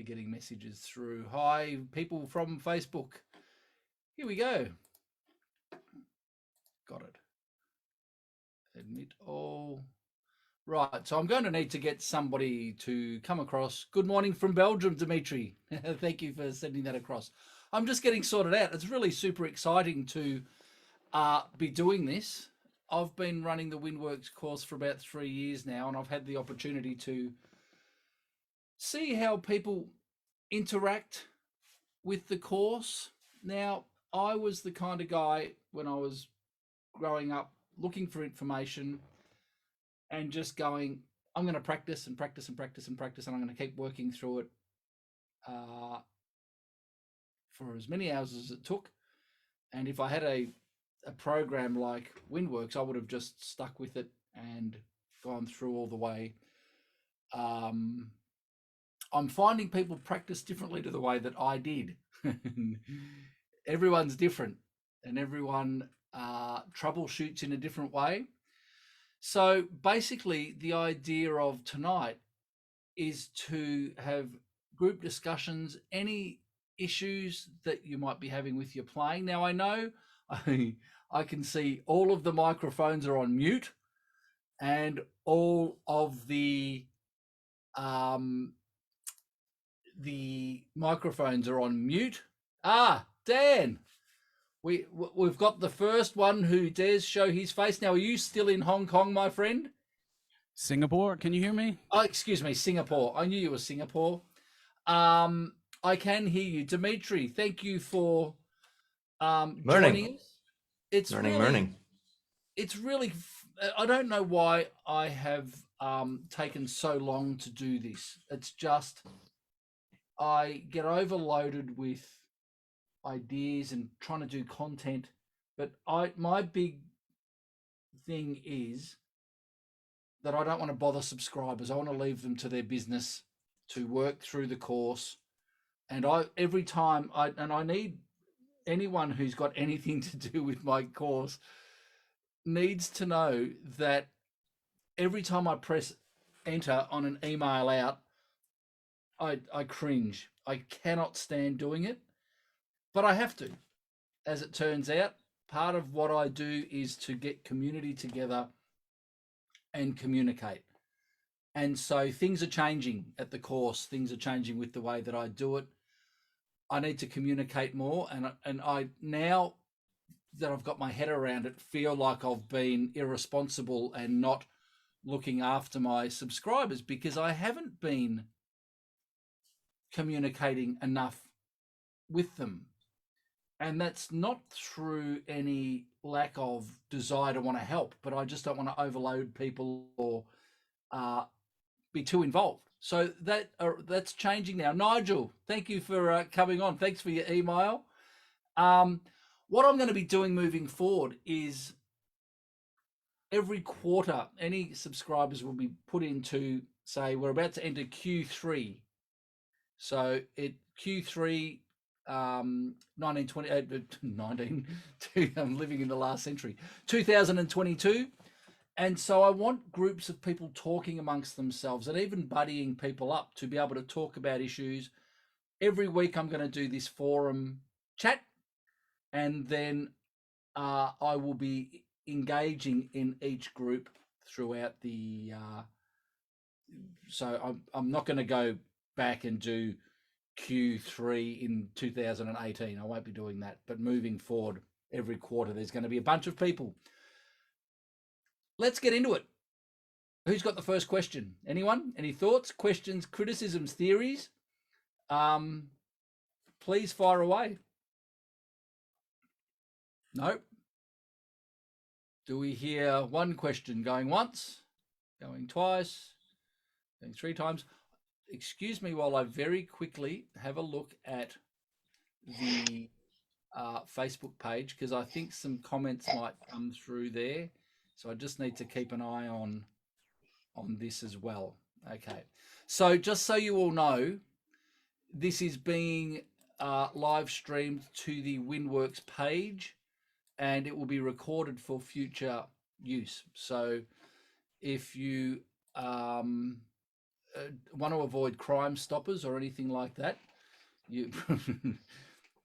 getting messages through. Hi, people from Facebook. Here we go. Got it. Admit all. Right, so I'm going to need to get somebody to come across. Good morning from Belgium, Dimitri. Thank you for sending that across. I'm just getting sorted out. It's really super exciting to be doing this. I've been running the WindWorks course for about 3 years now, and I've had the opportunity to see how people interact with the course. Now, I was the kind of guy when I was growing up looking for information and just going, I'm going to practice and practice and practice and practice, and I'm going to keep working through it for as many hours as it took. And if I had a program like WindWorks, I would have just stuck with it and gone through all the way. I'm finding people practice differently to the way that I did. Everyone's different, and everyone troubleshoots in a different way. So basically, the idea of tonight is to have group discussions, any issues that you might be having with your playing. Now, I know I can see all of the microphones are on mute, and all of the microphones are on mute. Dan, we've got the first one who dares show his face. Now, are you still in Hong Kong, my friend? Singapore, can you hear me? Oh, excuse me, Singapore. I knew you were Singapore. I can hear you. Dimitri, thank you for joining us. It's morning. It's really, I don't know why I have taken so long to do this. It's just, I get overloaded with ideas and trying to do content, but my big thing is that I don't want to bother subscribers. I want to leave them to their business to work through the course. And I need anyone who's got anything to do with my course needs to know that every time I press enter on an email out, I cringe. I cannot stand doing it, but I have to. As it turns out, part of what I do is to get community together and communicate. And so things are changing at the course. Things are changing with the way that I do it. I need to communicate more. And I now that I've got my head around it, feel like I've been irresponsible and not looking after my subscribers because I haven't been communicating enough with them. And that's not through any lack of desire to want to help, but I just don't want to overload people or be too involved. So that's changing now. Nigel, thank you for coming on. Thanks for your email. What I'm going to be doing moving forward is every quarter, any subscribers will be put into, say, we're about to enter Q3. So Q3 I'm living in the last century, 2022. And so I want groups of people talking amongst themselves and even buddying people up to be able to talk about issues. Every week I'm going to do this forum chat, and then I will be engaging in each group throughout the so I'm not going to go back and do Q3 in 2018. I won't be doing that, but moving forward every quarter there's going to be a bunch of people. Let's get into it. Who's got the first question? Anyone? Any thoughts, questions, criticisms, theories? Please fire away. No. Do we hear one question going once, going twice, going 3 times? Excuse me while I very quickly have a look at the Facebook page, because I think some comments might come through there. So I just need to keep an eye on this as well. Okay. So just so you all know, this is being live streamed to the WindWorks page, and it will be recorded for future use. So if you want to avoid Crime Stoppers or anything like that, you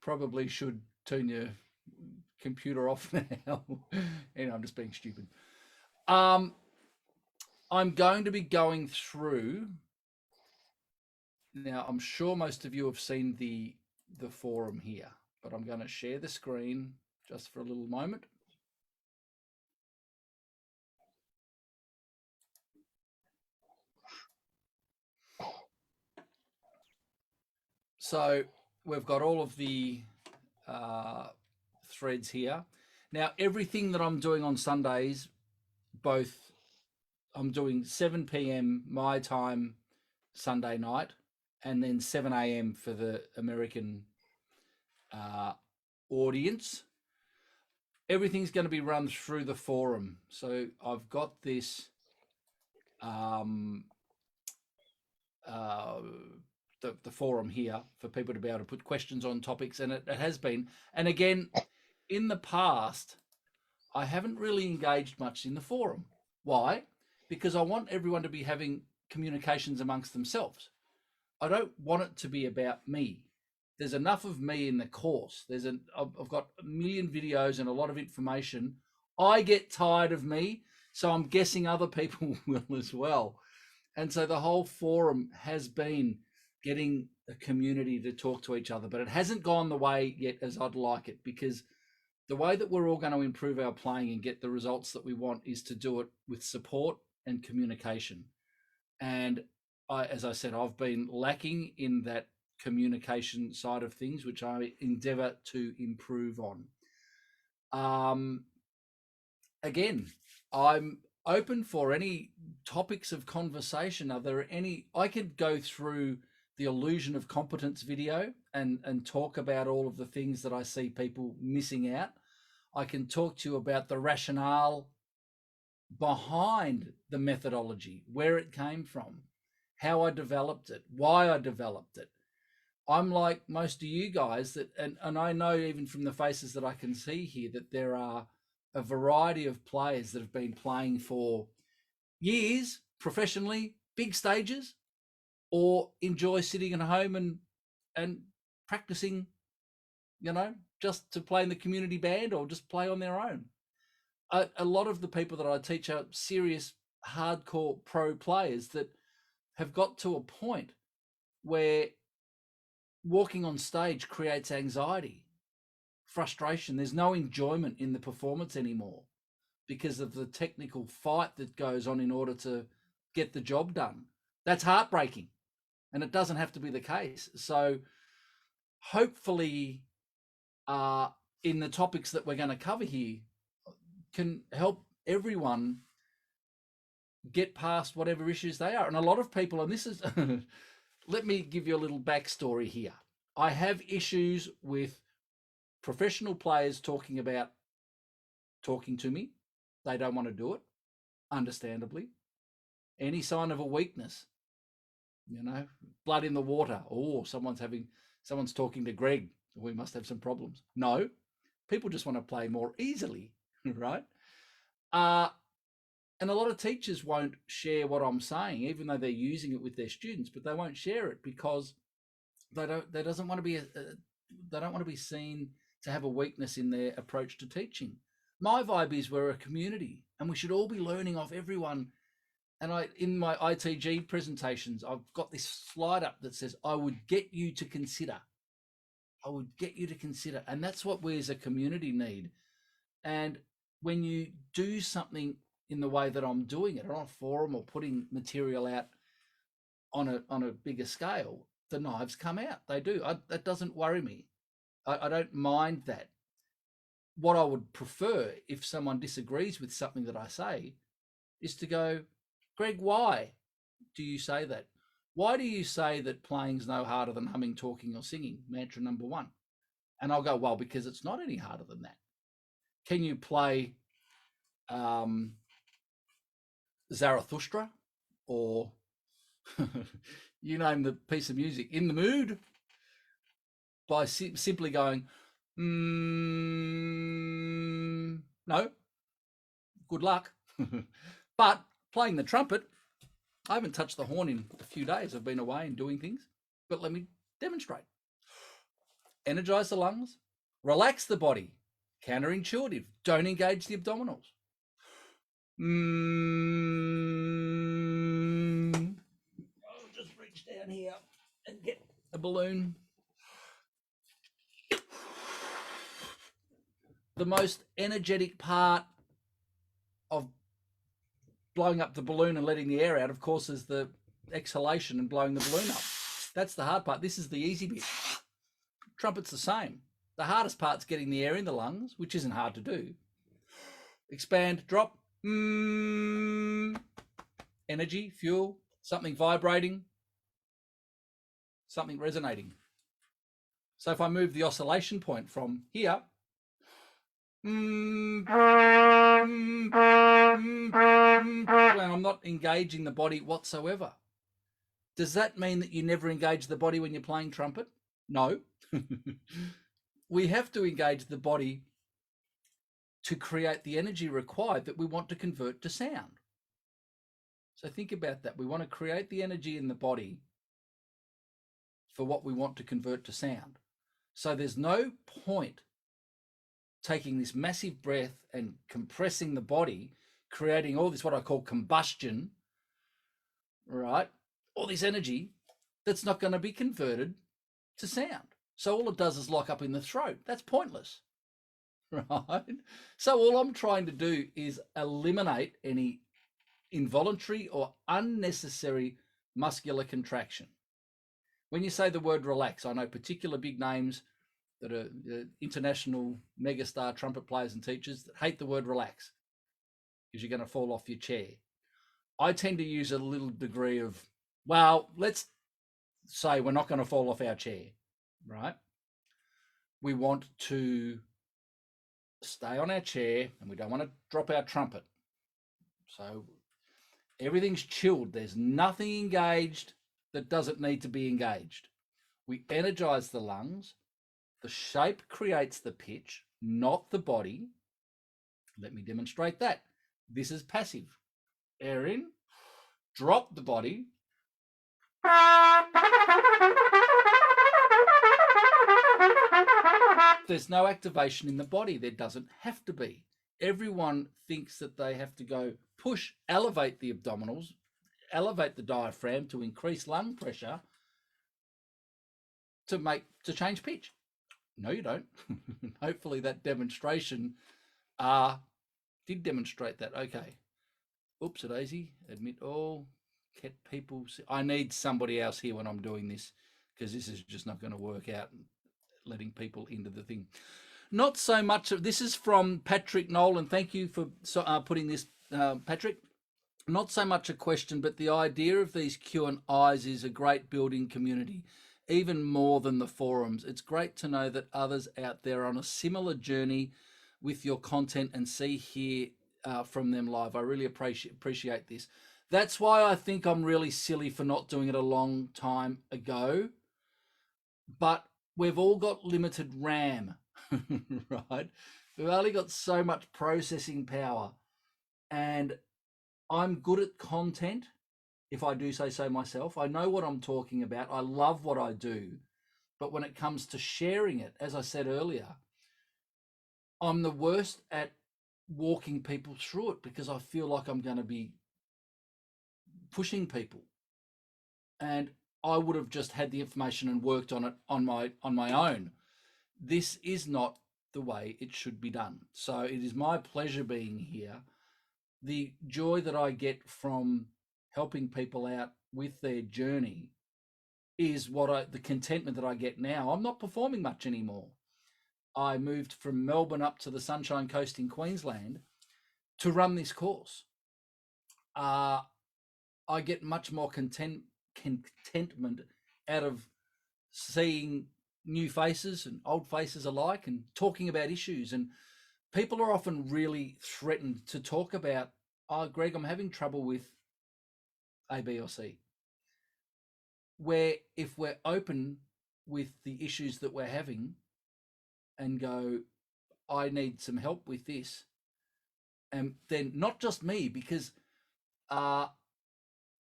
probably should turn your computer off now. I'm just being stupid. I'm going to be going through now. I'm sure most of you have seen the forum here, but I'm going to share the screen just for a little moment. So we've got all of the threads here. Now, everything that I'm doing on Sundays, both I'm doing 7 p.m. my time Sunday night, and then 7 a.m. for the American audience. Everything's going to be run through the forum. So I've got this the forum here for people to be able to put questions on topics, and it has been. And again, in the past, I haven't really engaged much in the forum. Why? Because I want everyone to be having communications amongst themselves. I don't want it to be about me. There's enough of me in the course. I've got a million videos and a lot of information. I get tired of me, so I'm guessing other people will as well. And so the whole forum has been getting a community to talk to each other, but it hasn't gone the way yet as I'd like it, because the way that we're all going to improve our playing and get the results that we want is to do it with support and communication. And as I said, I've been lacking in that communication side of things, which I endeavor to improve on. Again, I'm open for any topics of conversation. Are there any? I could go through the illusion of competence video and talk about all of the things that I see people missing out. I can talk to you about the rationale behind the methodology, where it came from, how I developed it, why I developed it. I'm like most of you guys and I know even from the faces that I can see here that there are a variety of players that have been playing for years professionally, big stages, or enjoy sitting at home and practicing, just to play in the community band or just play on their own. A lot of the people that I teach are serious, hardcore pro players that have got to a point where walking on stage creates anxiety, frustration. There's no enjoyment in the performance anymore because of the technical fight that goes on in order to get the job done. That's heartbreaking, and it doesn't have to be the case. So hopefully in the topics that we're going to cover here can help everyone get past whatever issues they are. And a lot of people, and this is, let me give you a little backstory here. I have issues with professional players talking to me. They don't want to do it, understandably. Any sign of a weakness, blood in the water. Oh, someone's talking to Greg. We must have some problems. No, people just want to play more easily, right? And a lot of teachers won't share what I'm saying, even though they're using it with their students, but they won't share it because they don't want to be seen to have a weakness in their approach to teaching. My vibe is we're a community and we should all be learning off everyone. And in my ITG presentations, I've got this slide up that says, I would get you to consider. And that's what we as a community need. And when you do something in the way that I'm doing it on a forum or putting material out on a bigger scale, the knives come out. They do. That doesn't worry me. I don't mind that. What I would prefer if someone disagrees with something that I say is to go, Greg, why do you say that? Why do you say that playing's no harder than humming, talking, or singing? Mantra number one. And I'll go, well, because it's not any harder than that. Can you play Zarathustra or you name the piece of music, In the Mood, by simply going, no, good luck. But playing the trumpet, I haven't touched the horn in a few days. I've been away and doing things, but let me demonstrate. Energize the lungs, relax the body, counterintuitive. Don't engage the abdominals. I'll just reach down here and get a balloon. The most energetic part of blowing up the balloon and letting the air out, of course, is the exhalation and blowing the balloon up. That's the hard part. This is the easy bit. Trumpet's the same. The hardest part's getting the air in the lungs, which isn't hard to do. Expand, drop. Energy, fuel, something vibrating, something resonating. So if I move the oscillation point from here, when I'm not engaging the body whatsoever. Does that mean that you never engage the body when you're playing trumpet? No. We have to engage the body to create the energy required that we want to convert to sound. So think about that. We want to create the energy in the body for what we want to convert to sound. So there's no point taking this massive breath and compressing the body, creating all this, what I call combustion, right? All this energy that's not going to be converted to sound. So all it does is lock up in the throat. That's pointless, right? So all I'm trying to do is eliminate any involuntary or unnecessary muscular contraction. When you say the word relax, I know particular big names that are international megastar trumpet players and teachers that hate the word relax because you're going to fall off your chair. I tend to use a little degree of, well, let's say we're not going to fall off our chair, right? We want to stay on our chair and we don't want to drop our trumpet. So everything's chilled. There's nothing engaged that doesn't need to be engaged. We energize the lungs. The shape creates the pitch, not the body. Let me demonstrate that. This is passive. Air in, drop the body. There's no activation in the body. There doesn't have to be. Everyone thinks that they have to go push, elevate the abdominals, elevate the diaphragm to increase lung pressure to change pitch. No, you don't. Hopefully that demonstration did demonstrate that. Okay. Oops, a daisy. Admit all. Get people. I need somebody else here when I'm doing this because this is just not going to work out. Letting people into the thing. Not so much of this is from Patrick Nolan. Thank you for putting this, Patrick. Not so much a question, but the idea of these Q&Is is a great building community, even more than the forums. It's great to know that others out there are on a similar journey with your content and hear from them live. I really appreciate this. That's why I think I'm really silly for not doing it a long time ago. But we've all got limited RAM, right? We've only got so much processing power. And I'm good at content, if I do say so myself. I know what I'm talking about. I love what I do. But when it comes to sharing it, as I said earlier, I'm the worst at walking people through it because I feel like I'm going to be pushing people. And I would have just had the information and worked on it on my own. This is not the way it should be done. So it is my pleasure being here. The joy that I get from helping people out with their journey is the contentment that I get now. I'm not performing much anymore. I moved from Melbourne up to the Sunshine Coast in Queensland to run this course. I get much more contentment out of seeing new faces and old faces alike and talking about issues. And people are often really threatened to talk about, oh, Greg, I'm having trouble with A, B, or C. Where if we're open with the issues that we're having and go, I need some help with this, and then not just me, because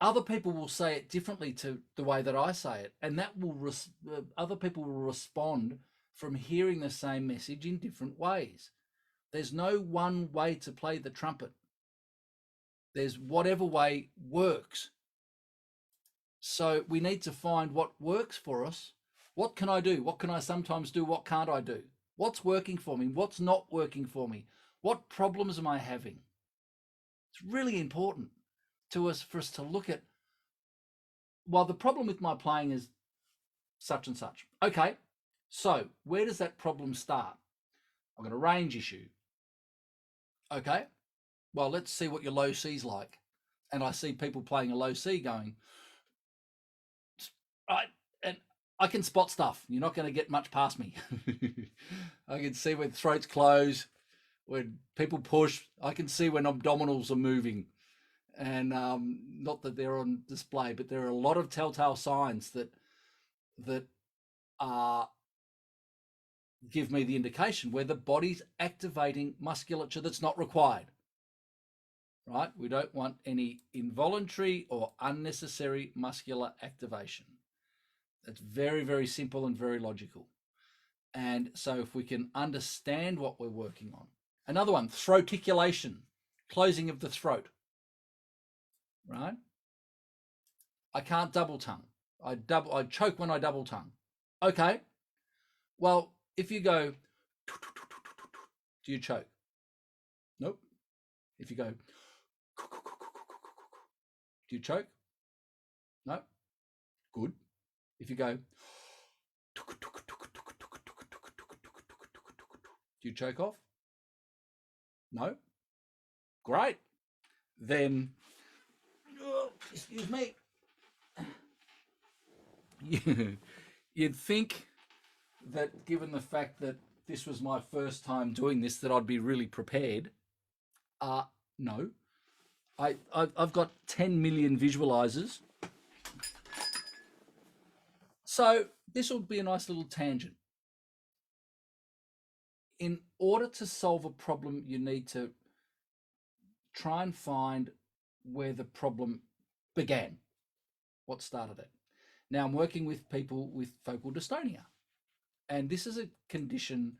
other people will say it differently to the way that I say it, and that will other people will respond from hearing the same message in different ways. There's no one way to play the trumpet. There's whatever way works. So we need to find what works for us. What can I do? What can I sometimes do? What can't I do? What's working for me? What's not working for me? What problems am I having? It's really important for us to look at, well, the problem with my playing is such and such. Okay, so where does that problem start? I've got a range issue. Okay, well, let's see what your low C's like. And I see people playing a low C going, right, and I can spot stuff. You're not going to get much past me. I can see when throats close, when people push. I can see when abdominals are moving. And not that they're on display, but there are a lot of telltale signs that give me the indication where the body's activating musculature that's not required. Right? We don't want any involuntary or unnecessary muscular activation. That's very, very simple and very logical. And so if we can understand what we're working on. Another one, throaticulation, closing of the throat. Right? I can't double tongue. I choke when I double tongue. Okay. Well, if you go, do you choke? Nope. If you go, do you choke? No. Good. If you go, do you choke off? No. Great. Then, excuse me. You'd think that given the fact that this was my first time doing this, that I'd be really prepared. No. I've got 10 million visualizers. So this will be a nice little tangent. In order to solve a problem, you need to try and find where the problem began, what started it. Now I'm working with people with focal dystonia, and this is a condition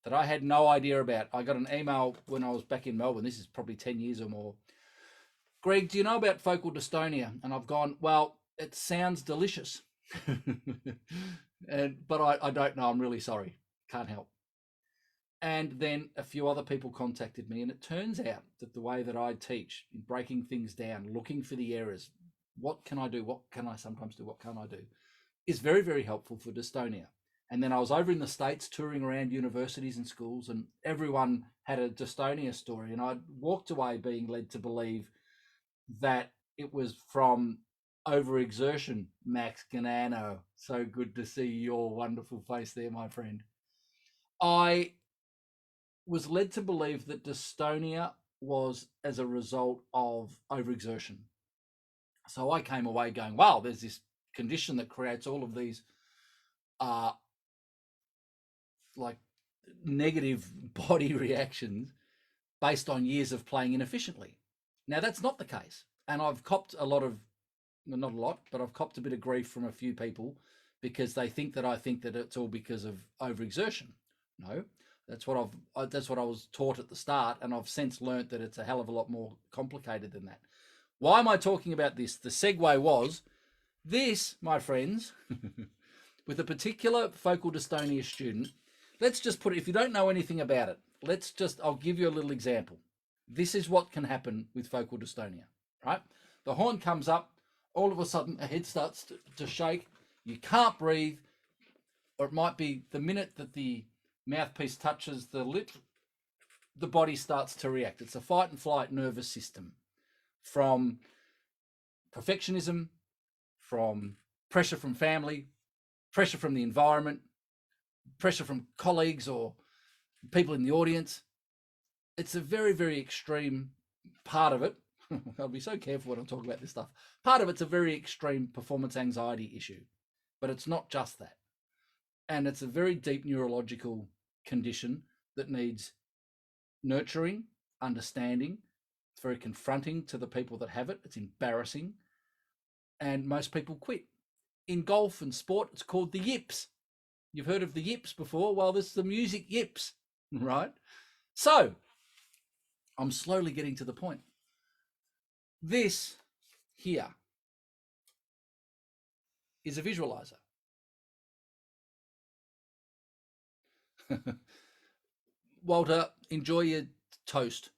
that I had no idea about. I got an email when I was back in Melbourne. This is probably 10 years or more. Greg, do you know about focal dystonia? And I've gone, well, it sounds delicious. But I don't know. I'm really sorry. Can't help. And then a few other people contacted me, and it turns out that the way that I teach, in breaking things down, looking for the errors, what can I do? What can I sometimes do? What can't I do? Is very, very helpful for dystonia. And then I was over in the States touring around universities and schools, and everyone had a dystonia story. And I walked away being led to believe that it was from overexertion. Max Ganano, so good to see your wonderful face there, my friend. I was led to believe that dystonia was as a result of overexertion. So I came away going, wow, there's this condition that creates all of these like negative body reactions based on years of playing inefficiently. Now that's not the case. And I've copped a lot of, well, not a lot, but I've copped a bit of grief from a few people because they think that I think that it's all because of overexertion. No, that's what I was taught at the start, and I've since learnt that it's a hell of a lot more complicated than that. Why am I talking about this? The segue was this, my friends, with a particular focal dystonia student. Let's just put it, if you don't know anything about it, I'll give you a little example. This is what can happen with focal dystonia, right? The horn comes up, all of a sudden a head starts to shake, you can't breathe, or it might be the minute that the mouthpiece touches the lip, the body starts to react. It's a fight and flight nervous system from perfectionism, from pressure from family, pressure from the environment, pressure from colleagues or people in the audience. It's a very, very extreme part of it. I'll be so careful when I talk about this stuff. Part of it's a very extreme performance anxiety issue, but it's not just that. And it's a very deep neurological condition that needs nurturing, understanding. It's very confronting to the people that have it. It's embarrassing. and most people quit. In golf and sport, it's called the yips. You've heard of the yips before. Well, this is the music yips, right? So I'm slowly getting to the point. This here is a visualizer. Walter, enjoy your toast.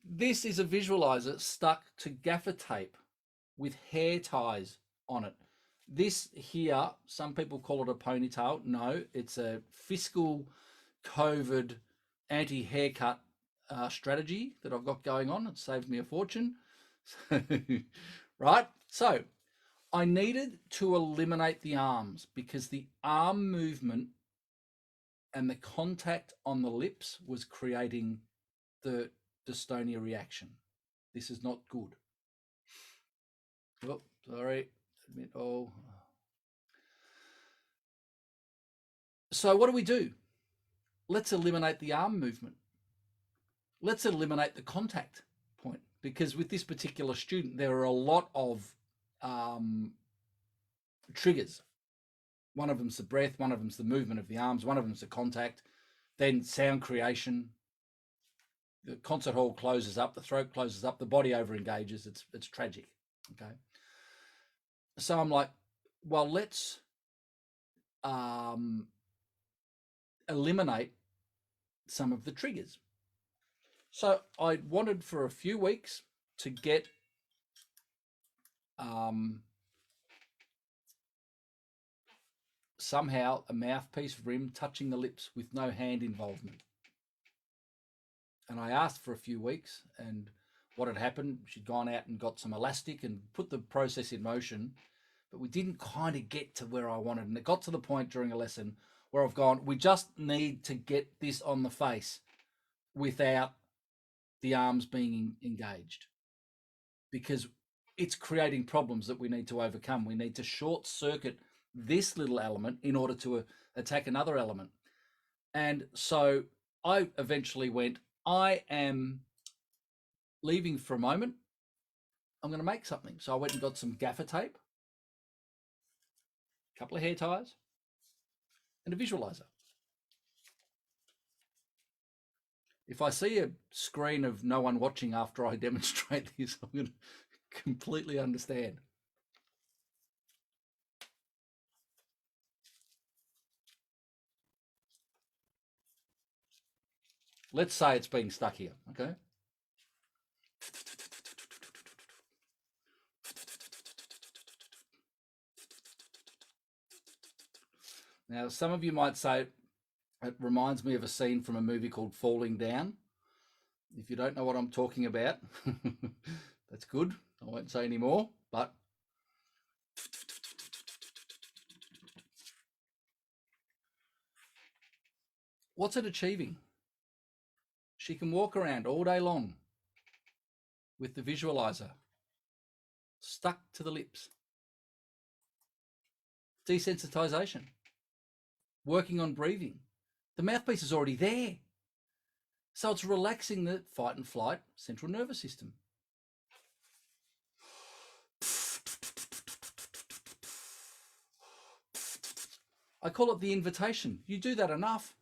This is a visualizer stuck to gaffer tape with hair ties on it. This here, some people call it a ponytail. No, it's a fiscal COVID anti-haircut strategy that I've got going on. It saved me a fortune. Right? So I needed to eliminate the arms because the arm movement and the contact on the lips was creating the dystonia reaction. This is not good. Oh, sorry. Admit all. So what do? Let's eliminate the arm movement. Let's eliminate the contact point, because with this particular student, there are a lot of triggers. One of them's the breath, one of them's the movement of the arms, one of them's the contact, then sound creation. The concert hall closes up, the throat closes up, the body over engages. It's tragic. Okay. So I'm like, well, let's eliminate some of the triggers. So I wanted for a few weeks to get somehow a mouthpiece rim touching the lips with no hand involvement. And I asked for a few weeks, and what had happened, she'd gone out and got some elastic and put the process in motion, but we didn't kind of get to where I wanted. And it got to the point during a lesson where I've gone, we just need to get this on the face without the arms being engaged, because it's creating problems that we need to overcome. We need to short circuit this little element in order to attack another element. And so I eventually went, I am leaving for a moment. I'm going to make something. So I went and got some gaffer tape, a couple of hair ties, and a visualizer. If I see a screen of no one watching after I demonstrate this, I'm going to completely understand. Let's say it's being stuck here, okay? Now, some of you might say it reminds me of a scene from a movie called Falling Down. If you don't know what I'm talking about, that's good. I won't say any more, but what's it achieving? She can walk around all day long with the visualizer stuck to the lips. Desensitization. Working on breathing. The mouthpiece is already there. So it's relaxing the fight and flight central nervous system. I call it the invitation. You do that enough,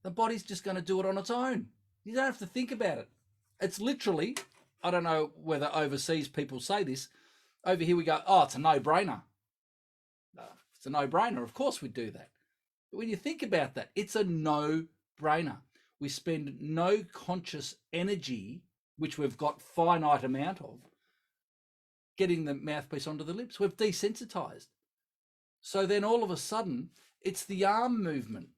the body's just going to do it on its own. You don't have to think about it. It's literally, I don't know whether overseas people say this. Over here we go, oh, it's a no-brainer. It's a no-brainer. Of course we do that. But when you think about that, it's a no-brainer. We spend no conscious energy, which we've got finite amount of, getting the mouthpiece onto the lips. We've desensitized. So then all of a sudden, it's the arm movement.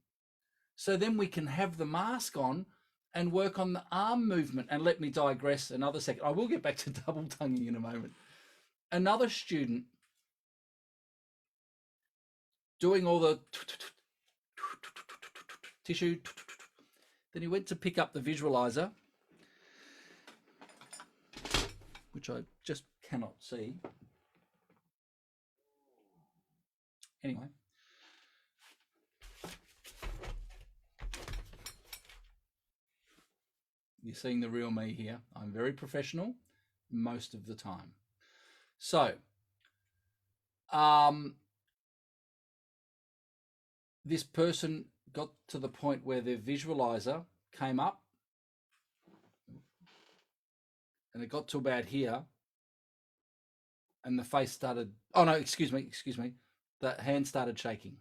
So then we can have the mask on and work on the arm movement. And let me digress another second. I will get back to double tonguing in a moment. Another student doing all the tissue. Then he went to pick up the visualizer, which I just cannot see. Anyway. You're seeing the real me here. I'm very professional. most of the time. So, this person got to the point where their visualizer came up and it got to about here and the face started, oh no, excuse me, the hand started shaking.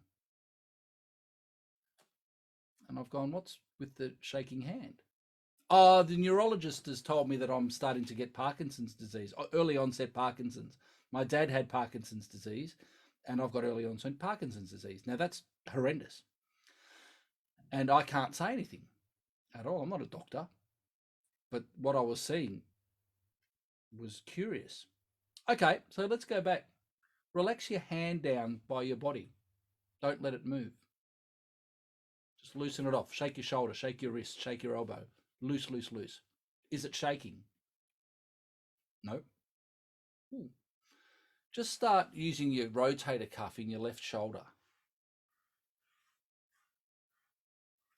And I've gone, what's with the shaking hand? Oh, the neurologist has told me that I'm starting to get Parkinson's disease, early onset Parkinson's. My dad had Parkinson's disease and I've got early onset Parkinson's disease. Now that's horrendous. And I can't say anything at all. I'm not a doctor. But what I was seeing was curious. Okay, so let's go back. Relax your hand down by your body. Don't let it move. Just loosen it off. Shake your shoulder, shake your wrist, shake your elbow. Loose, loose, loose. Is it shaking? No. Ooh. Just start using your rotator cuff in your left shoulder.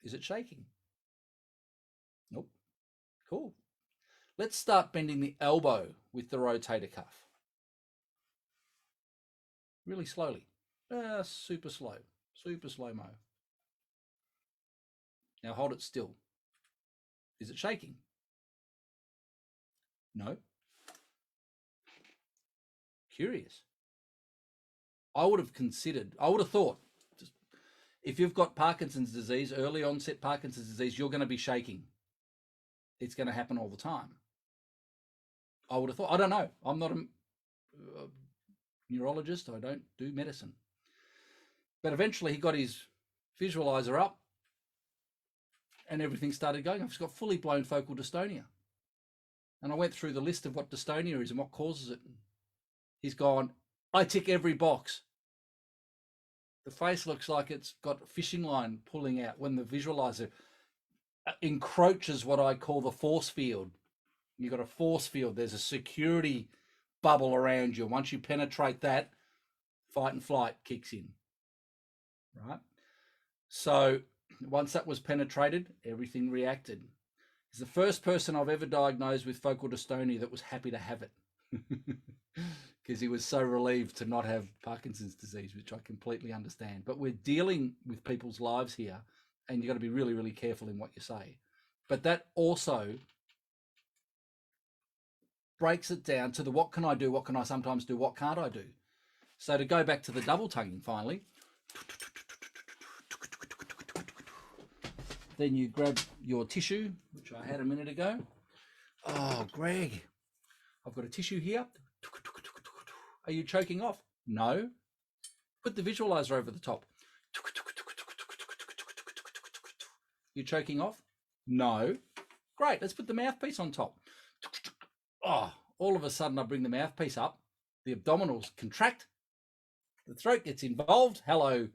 Is it shaking? Nope. Cool. Let's start bending the elbow with the rotator cuff. Really slowly. Super slow. Super slow-mo. Now hold it still. Is it shaking? No. Curious. I would have thought, if you've got Parkinson's disease, early onset Parkinson's disease, you're going to be shaking. It's going to happen all the time. I would have thought, I don't know. I'm not a neurologist. I don't do medicine. But eventually he got his visualizer up and everything started going. I've just got fully blown focal dystonia. And I went through the list of what dystonia is and what causes it. He's gone, I tick every box. The face looks like it's got a fishing line pulling out when the visualizer encroaches what I call the force field. You've got a force field. There's a security bubble around you. Once you penetrate that, fight and flight kicks in, right? So once that was penetrated, everything reacted. He's the first person I've ever diagnosed with focal dystonia that was happy to have it because he was so relieved to not have Parkinson's disease, which I completely understand. But we're dealing with people's lives here, and you've got to be really, really careful in what you say. But that also breaks it down to the what can I do, what can I sometimes do, what can't I do? So to go back to the double tonguing finally, then you grab your tissue, which I had a minute ago. Oh, Greg, I've got a tissue here. Are you choking off? No. Put the visualizer over the top. You choking off? No. Great, let's put the mouthpiece on top. Oh, all of a sudden I bring the mouthpiece up, the abdominals contract, the throat gets involved. Hello,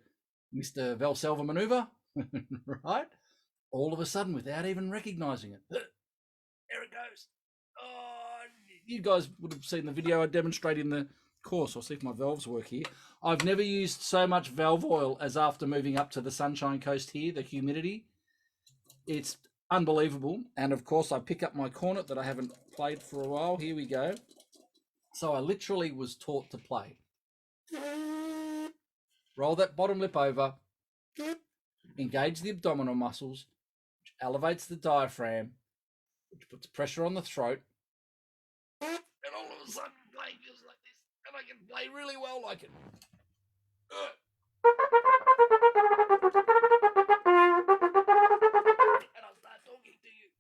Mr. Valsalva maneuver, right? All of a sudden, without even recognizing it, there it goes. Oh, you guys would have seen the video I demonstrate in the course. I'll see if my valves work here. I've never used so much valve oil as after moving up to the Sunshine Coast here, the humidity. It's unbelievable. And of course, I pick up my cornet that I haven't played for a while. Here we go. So I literally was taught to play. Roll that bottom lip over, engage the abdominal muscles, which elevates the diaphragm, which puts pressure on the throat. And all of a sudden, playing just like this. And I can play really well like it. And I'll start talking to you.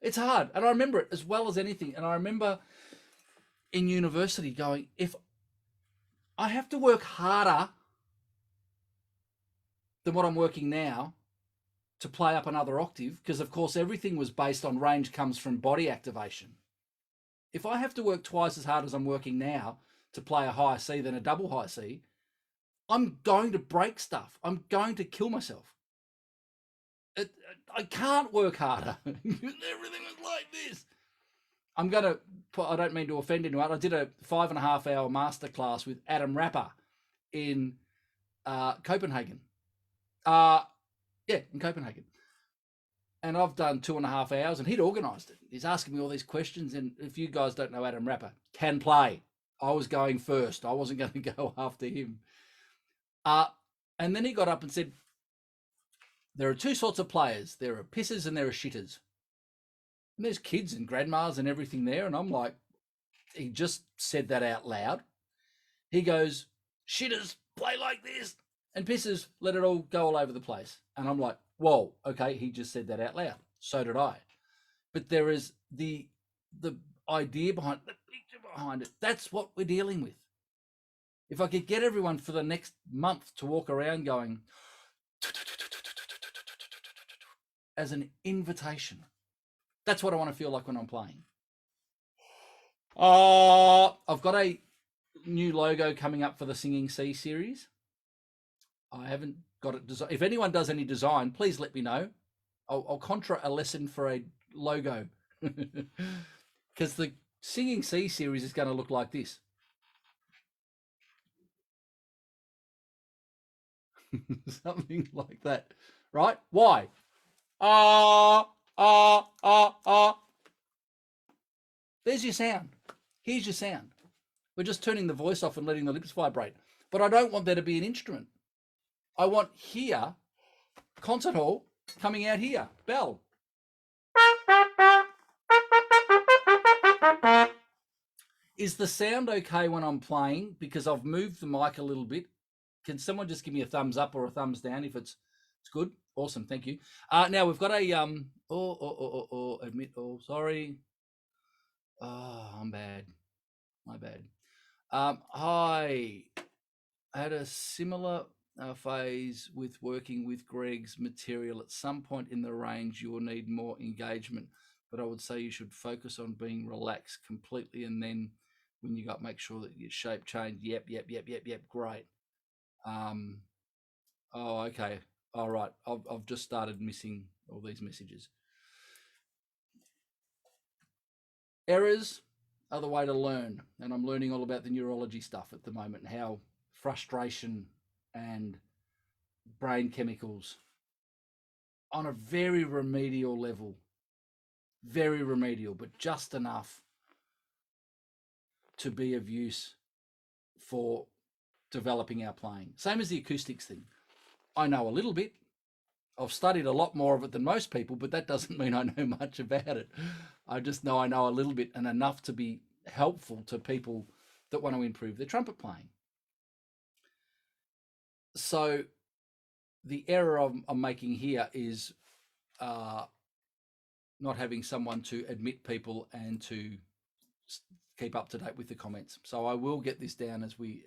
It's hard. And I remember it as well as anything. And I remember in university going, if I have to work harder than what I'm working now to play up another octave, because of course everything was based on range comes from body activation. If I have to work twice as hard as I'm working now to play a high C than a double high C, I'm going to break stuff. I'm going to kill myself. I can't work harder. Everything was like this. I don't mean to offend anyone. I did a 5.5-hour masterclass with Adam Rapper in Copenhagen. In Copenhagen. And I've done 2.5 hours, and he'd organised it. He's asking me all these questions. And if you guys don't know Adam Rapper, can play. I was going first. I wasn't going to go after him. And then he got up and said, there are two sorts of players. There are pissers and there are shitters. And there's kids and grandmas and everything there. And I'm like, he just said that out loud. He goes, shitters play like this, and pissers let it all go all over the place. And I'm like, whoa, okay, he just said that out loud. So did I. But there is the idea behind the picture behind it. That's what we're dealing with. If I could get everyone for the next month to walk around going as an invitation, that's what I want to feel like when I'm playing. I've got a new logo coming up for the Singing Sea series. I haven't got it designed. If anyone does any design, please let me know. I'll contra a lesson for a logo, because the Singing Sea series is going to look like this. Something like that, right? Why? There's your sound. Here's your sound. We're just turning the voice off and letting the lips vibrate. But I don't want there to be an instrument. I want here, concert hall, coming out here, bell. Is the sound okay when I'm playing? Because I've moved the mic a little bit. Can someone just give me a thumbs up or a thumbs down if it's good? Awesome, thank you. Now we've got a admit. Oh, sorry. Oh, I'm bad. My bad. I had a similar phase with working with Greg's material. At some point in the range, you will need more engagement, but I would say you should focus on being relaxed completely, and then when you got, make sure that your shape change. Yep. Great. Oh, okay. All right. I've just started missing all these messages. Errors are the way to learn, and I'm learning all about the neurology stuff at the moment, and how frustration and brain chemicals on a very remedial level, very remedial, but just enough to be of use for developing our playing. Same as the acoustics thing. I know a little bit. I've studied a lot more of it than most people, but that doesn't mean I know much about it. I just know I know a little bit, and enough to be helpful to people that want to improve their trumpet playing. So the error I'm making here is not having someone to admit people and to keep up to date with the comments. So I will get this down as we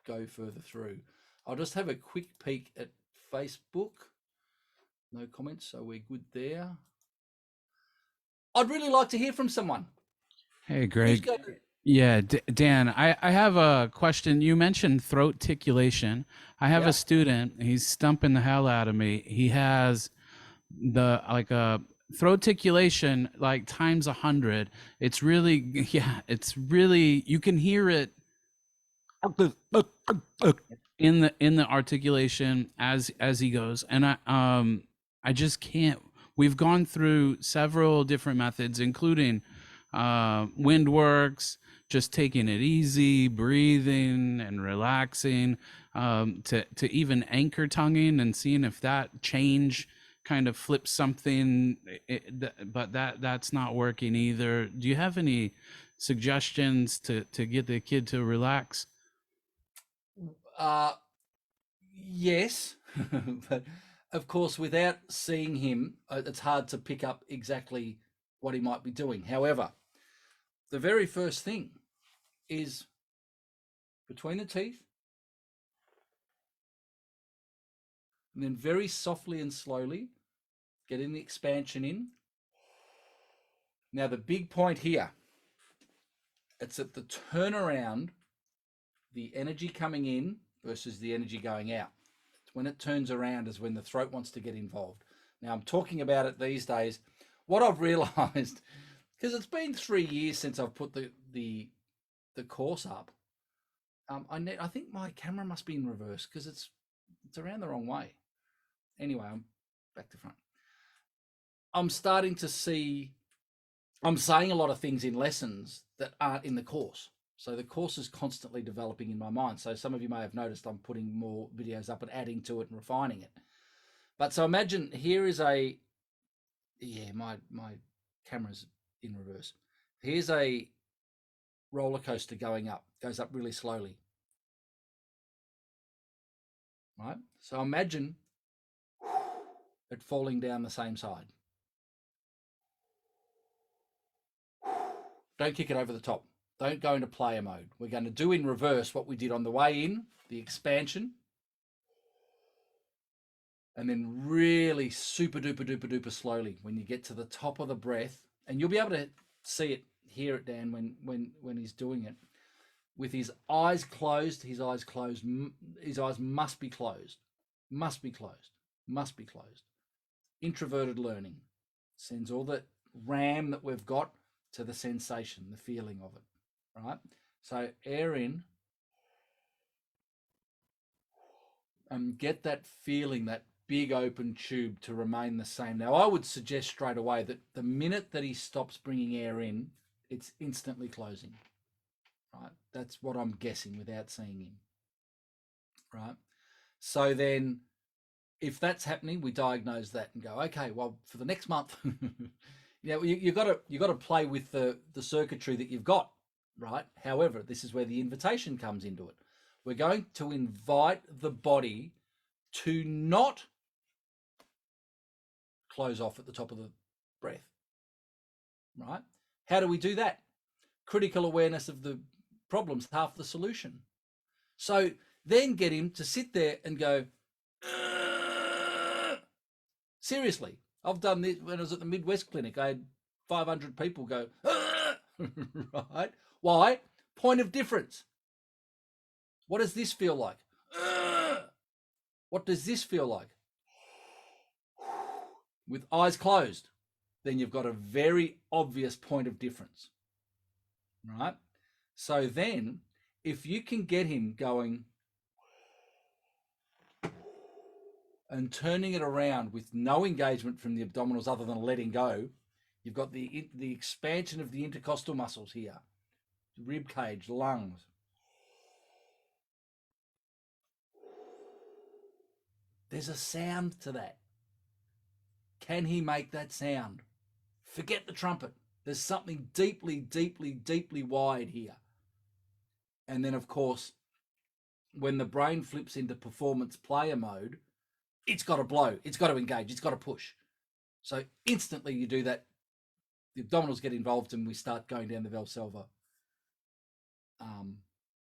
go further through. I'll just have a quick peek at Facebook. No comments, so we're good there. I'd really like to hear from someone. Hey, Greg. Yeah, Dan, I have a question. You mentioned throat ticulation. I have a student. He's stumping the hell out of me. He has a throat ticulation like times 100. It's really, it's really, you can hear it in the articulation as he goes. And I just can't. We've gone through several different methods, including WindWorks, just taking it easy, breathing and relaxing, to even anchor tonguing and seeing if that change kind of flips something, but that's not working either. Do you have any suggestions to get the kid to relax? Yes, but of course, without seeing him, it's hard to pick up exactly what he might be doing. However, the very first thing is between the teeth, and then very softly and slowly getting the expansion in. Now, the big point here, it's at the turnaround, the energy coming in versus the energy going out. It's when it turns around is when the throat wants to get involved. Now, I'm talking about it these days. What I've realized, because it's been 3 years since I've put the course up, I think my camera must be in reverse because it's around the wrong way. Anyway, I'm back to front. I'm starting to see, I'm saying a lot of things in lessons that aren't in the course. So the course is constantly developing in my mind. So some of you may have noticed I'm putting more videos up and adding to it and refining it. But so imagine here is a, yeah, my camera's in reverse. Here's a roller coaster going up, goes up really slowly. Right? So imagine it falling down the same side. Don't kick it over the top. Don't go into player mode. We're going to do in reverse what we did on the way in, the expansion, and then really super duper duper duper slowly when you get to the top of the breath, and you'll be able to see it, hear it, Dan, when he's doing it. With his eyes closed, his eyes must be closed, must be closed, must be closed. Introverted learning sends all the RAM that we've got to the sensation, the feeling of it, right? So air in and get that feeling, that big open tube to remain the same. Now, I would suggest straight away that the minute that he stops bringing air in, it's instantly closing, right? That's what I'm guessing without seeing him, right? So then if that's happening, we diagnose that and go, okay, well, for the next month, you've got to play with the circuitry that you've got, right? However, this is where the invitation comes into it. We're going to invite the body to not close off at the top of the breath, right? How do we do that? Critical awareness of the problem's half the solution. So then get him to sit there and go, seriously, I've done this when I was at the Midwest Clinic. I had 500 people go, right? Why? Point of difference. What does this feel like? What does this feel like? With eyes closed, then you've got a very obvious point of difference, right? So then if you can get him going and turning it around with no engagement from the abdominals other than letting go, you've got the expansion of the intercostal muscles here, rib cage, lungs. There's a sound to that. Can he make that sound? Forget the trumpet. There's something deeply, deeply, deeply wide here. And then, of course, when the brain flips into performance player mode, it's got to blow, it's got to engage, it's got to push. So instantly you do that, the abdominals get involved and we start going down the Valsalva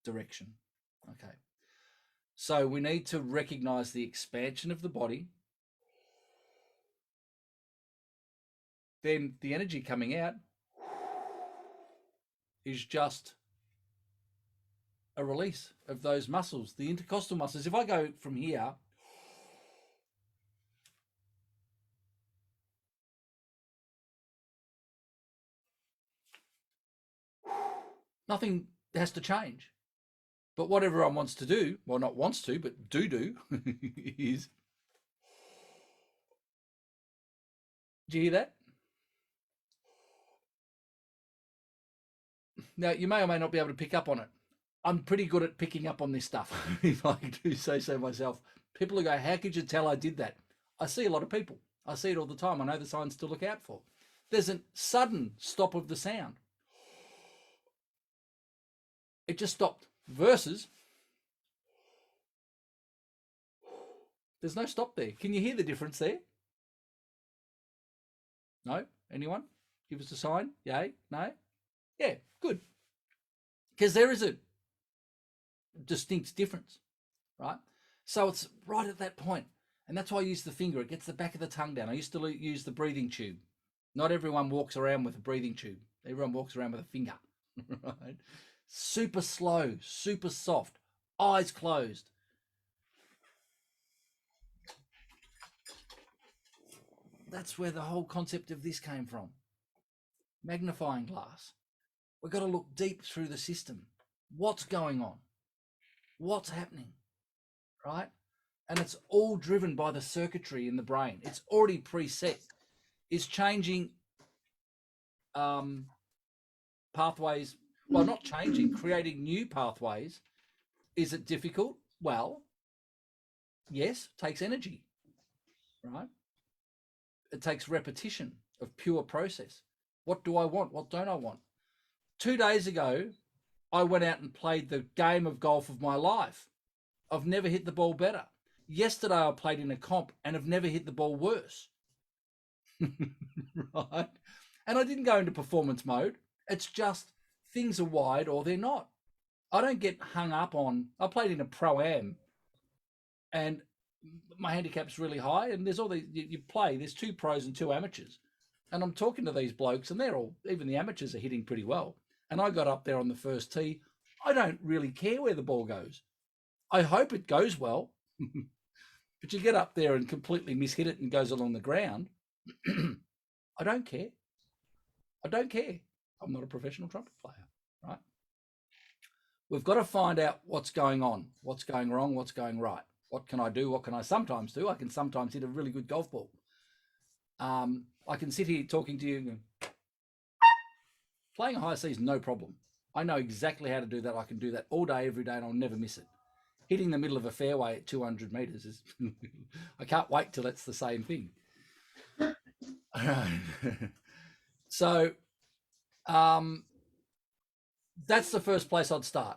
direction. Okay. So we need to recognize the expansion of the body. Then the energy coming out is just a release of those muscles, the intercostal muscles. If I go from here, nothing has to change. But what everyone wants to do, well, not wants to, but do, is, did you hear that? Now, you may or may not be able to pick up on it. I'm pretty good at picking up on this stuff, if I do say so myself. People who go, how could you tell I did that? I see a lot of people. I see it all the time. I know the signs to look out for. There's a sudden stop of the sound. It just stopped. Versus, there's no stop there. Can you hear the difference there? No? Anyone? Give us a sign. Yay? No? Yeah, good. Because there is a distinct difference, right? So it's right at that point. And that's why I use the finger. It gets the back of the tongue down. I used to use the breathing tube. Not everyone walks around with a breathing tube. Everyone walks around with a finger, right? Super slow, super soft, eyes closed. That's where the whole concept of this came from. Magnifying glass. We've got to look deep through the system. What's going on? What's happening, right? And it's all driven by the circuitry in the brain. It's already preset. Is changing pathways, well, not changing, creating new pathways, is it difficult? Well, yes, it takes energy, right? It takes repetition of pure process. What do I want? What don't I want? 2 days ago, I went out and played the game of golf of my life. I've never hit the ball better. Yesterday, I played in a comp and have never hit the ball worse. Right? And I didn't go into performance mode. It's just things are wide or they're not. I don't get hung up on, I played in a pro-am and my handicap's really high, and there's all these, you play, there's 2 pros and 2 amateurs. And I'm talking to these blokes and they're all, even the amateurs are hitting pretty well. And I got up there on the first tee. I don't really care where the ball goes. I hope it goes well. But you get up there and completely mishit it and goes along the ground. I don't care. I don't care. I'm not a professional trumpet player, right? We've got to find out what's going on, what's going wrong, what's going right. What can I do? What can I sometimes do? I can sometimes hit a really good golf ball. I can sit here talking to you. Playing a high C is no problem. I know exactly how to do that. I can do that all day, every day, and I'll never miss it. Hitting the middle of a fairway at 200 meters is, I can't wait till it's the same thing. So that's the first place I'd start.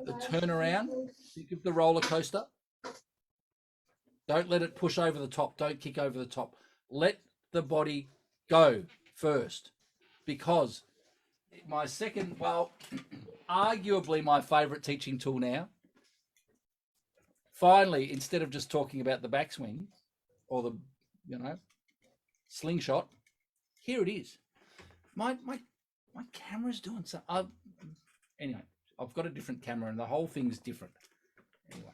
The turnaround, think of the roller coaster. Don't let it push over the top. Don't kick over the top. Let the body go first, because my second, well, arguably my favorite teaching tool now, finally, instead of just talking about the backswing or the, slingshot, here it is. My camera's doing something. Anyway, I've got a different camera and the whole thing's different. Anyway,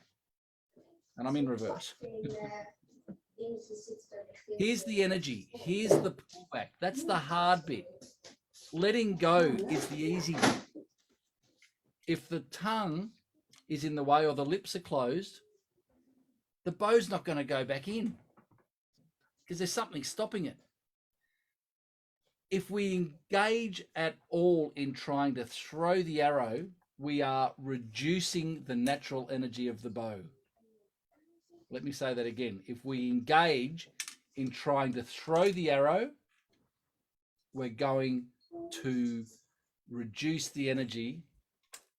and I'm in reverse. Here's the energy. Here's the pullback. That's the hard bit. Letting go is the easy bit. If the tongue is in the way or the lips are closed, the bow's not going to go back in because there's something stopping it. If we engage at all in trying to throw the arrow, we are reducing the natural energy of the bow. Let me say that again. If we engage in trying to throw the arrow, we're going to reduce the energy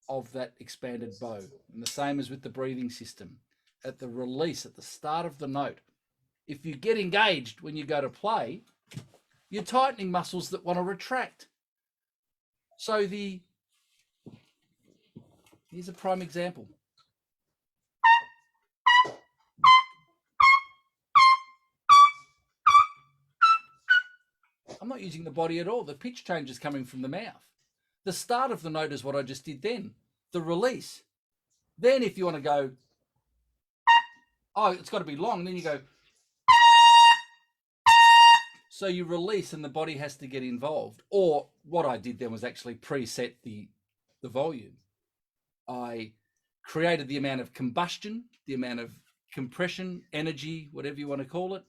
of that expanded bow. And the same as with the breathing system. At the release, at the start of the note, if you get engaged when you go to play, you're tightening muscles that want to retract. So here's a prime example. I'm not using the body at all. The pitch change is coming from the mouth. The start of the note is what I just did then. The release. Then if you want to go, oh, it's got to be long, then you go. So you release and the body has to get involved. Or what I did then was actually preset the volume. I created the amount of combustion, the amount of compression, energy, whatever you want to call it,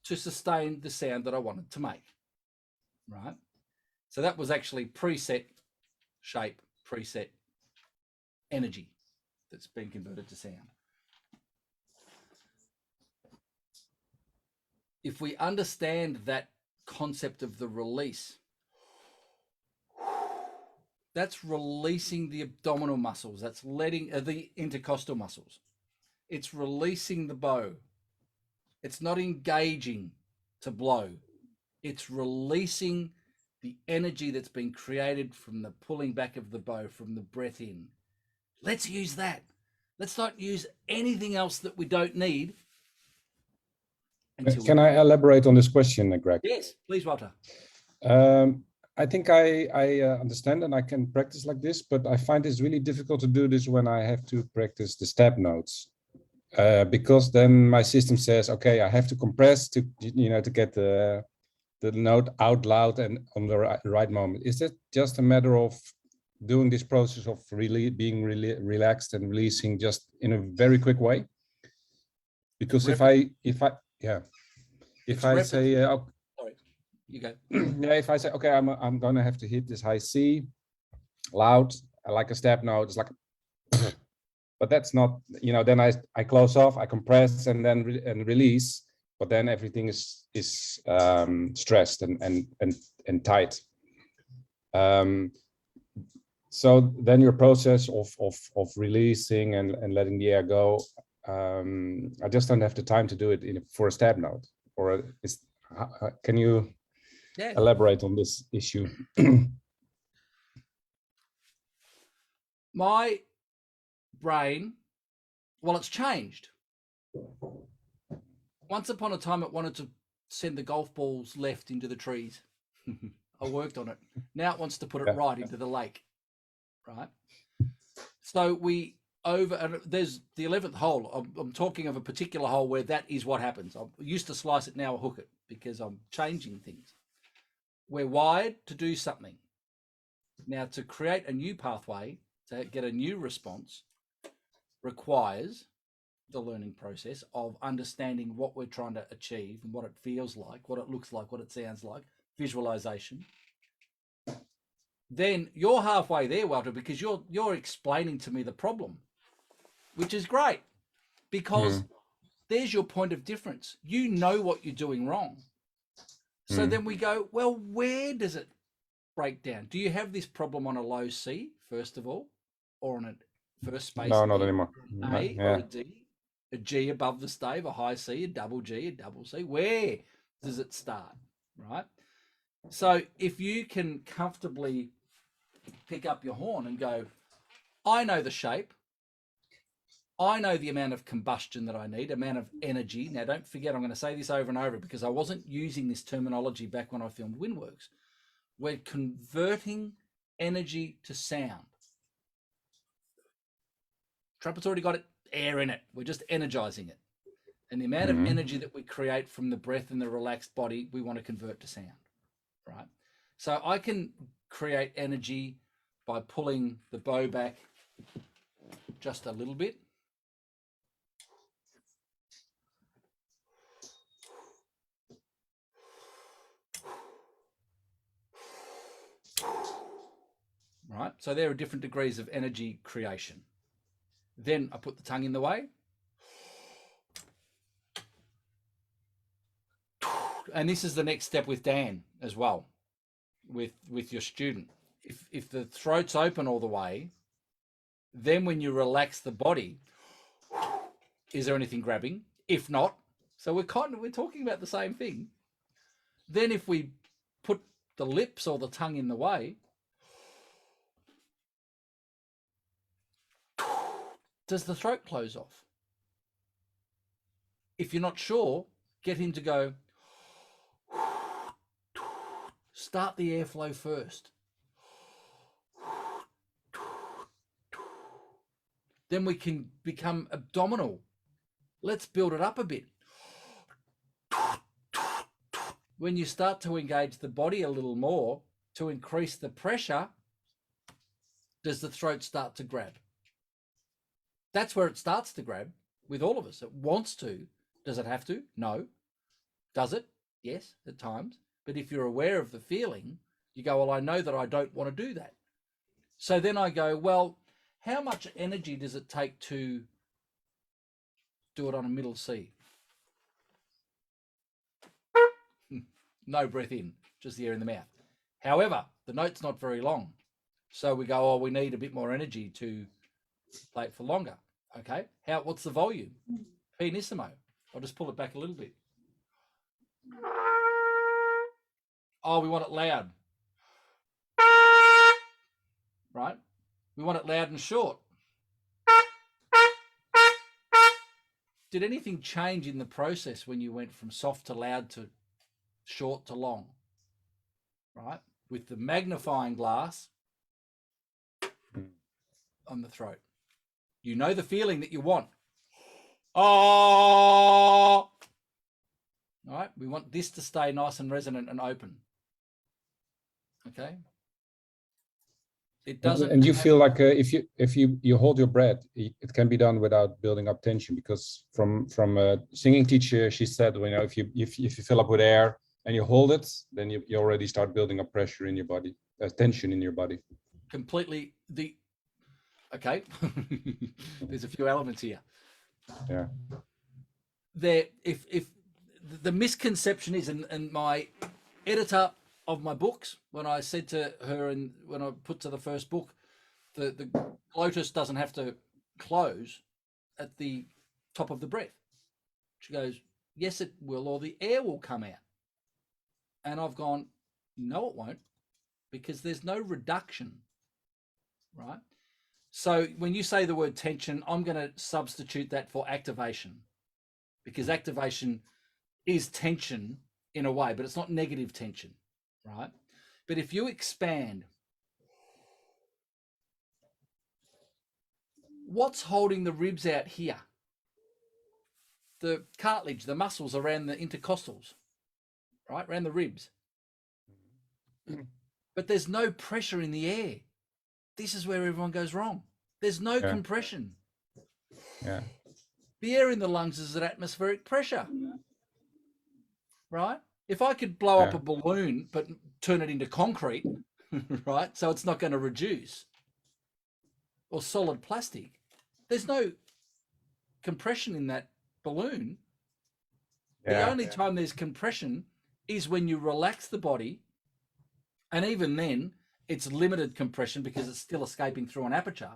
to sustain the sound that I wanted to make, right? So that was actually preset shape, preset energy that's been converted to sound. If we understand that concept of the release, that's releasing the abdominal muscles, that's letting the intercostal muscles. It's releasing the bow. It's not engaging to blow. It's releasing the energy that's been created from the pulling back of the bow, from the breath in. Let's use that. Let's not use anything else that we don't need. Can I elaborate on this question, Greg? Yes, please, Walter. I think I understand and I can practice like this, but I find it's really difficult to do this when I have to practice the step notes. Because then my system says, okay, I have to compress to get the note out loud and on the right moment. Is it just a matter of doing this process of really being relaxed and releasing just in a very quick way? Because if I if I say, sorry, you go. Yeah, if I say, okay, I'm gonna have to hit this high C, loud, like a step note, it's like, but that's not, you know, then I close off, I compress, and then release, but then everything is stressed and tight. So then your process of releasing and letting the air go, I just don't have the time to do it for a stab note. Or can you elaborate on this issue? My brain, well, it's changed. Once upon a time, it wanted to send the golf balls left into the trees. I worked on it. Now it wants to put it right into the lake. Right. So there's the 11th hole. I'm talking of a particular hole where that is what happens. I used to slice it, now I hook it because I'm changing things. We're wired to do something. Now, to create a new pathway, to get a new response, requires the learning process of understanding what we're trying to achieve and what it feels like, what it looks like, what it sounds like, visualization. Then you're halfway there, Walter, because you're explaining to me the problem, which is great, because there's your point of difference. You know what you're doing wrong. So then we go, well, where does it break down? Do you have this problem on a low C, first of all, or on a first space? No, not anymore. A or a D, a G above the stave, a high C, a double G, a double C. Where does it start, right? So if you can comfortably pick up your horn and go, I know the shape, I know the amount of combustion that I need, amount of energy. Now, don't forget, I'm going to say this over and over because I wasn't using this terminology back when I filmed WindWorks. We're converting energy to sound. Trumpet's already got air in it. We're just energizing it. And the amount of energy that we create from the breath and the relaxed body, we want to convert to sound, right? So I can create energy by pulling the bow back just a little bit. Right, so there are different degrees of energy creation. Then I put the tongue in the way. And this is the next step with Dan as well, with your student. If the throat's open all the way, then when you relax the body, is there anything grabbing? If not, so we're talking about the same thing. Then if we put the lips or the tongue in the way, does the throat close off? If you're not sure, get him to go, start the airflow first. Then we can become abdominal. Let's build it up a bit. When you start to engage the body a little more to increase the pressure, does the throat start to grab? That's where it starts to grab with all of us. It wants to. Does it have to? No. Does it? Yes, at times. But if you're aware of the feeling, you go, well, I know that I don't want to do that. So then I go, well, how much energy does it take to do it on a middle C? No breath in, just the air in the mouth. However, the note's not very long. So we go, oh, we need a bit more energy to play it for longer. Okay, what's the volume? Pianissimo. I'll just pull it back a little bit. Oh, we want it loud. Right? We want it loud and short. Did anything change in the process when you went from soft to loud to short to long? Right? With the magnifying glass on the throat. You know the feeling that you want. Oh! All right? We want this to stay nice and resonant and open. Okay? It doesn't. And you feel like if you hold your breath, it can be done without building up tension, because from a singing teacher, she said, you know, if you fill up with air and you hold it, then you already start building up pressure in your body, tension in your body. Completely okay. There's a few elements here. Yeah. If the misconception is, and my editor of my books, when I said to her, and when I put to the first book, the glotis doesn't have to close at the top of the breath. She goes, yes, it will, or the air will come out. And I've gone, no, it won't, because there's no reduction, right? So when you say the word tension, I'm going to substitute that for activation, because activation is tension in a way, but it's not negative tension, right? But if you expand, what's holding the ribs out here? The cartilage, the muscles around the intercostals, right? Around the ribs. But there's no pressure in the air. This is where everyone goes wrong. There's no compression. Yeah. The air in the lungs is at atmospheric pressure, right? If I could blow up a balloon but turn it into concrete, right, so it's not going to reduce, or solid plastic, there's no compression in that balloon. The only time there's compression is when you relax the body, and even then it's limited compression because it's still escaping through an aperture,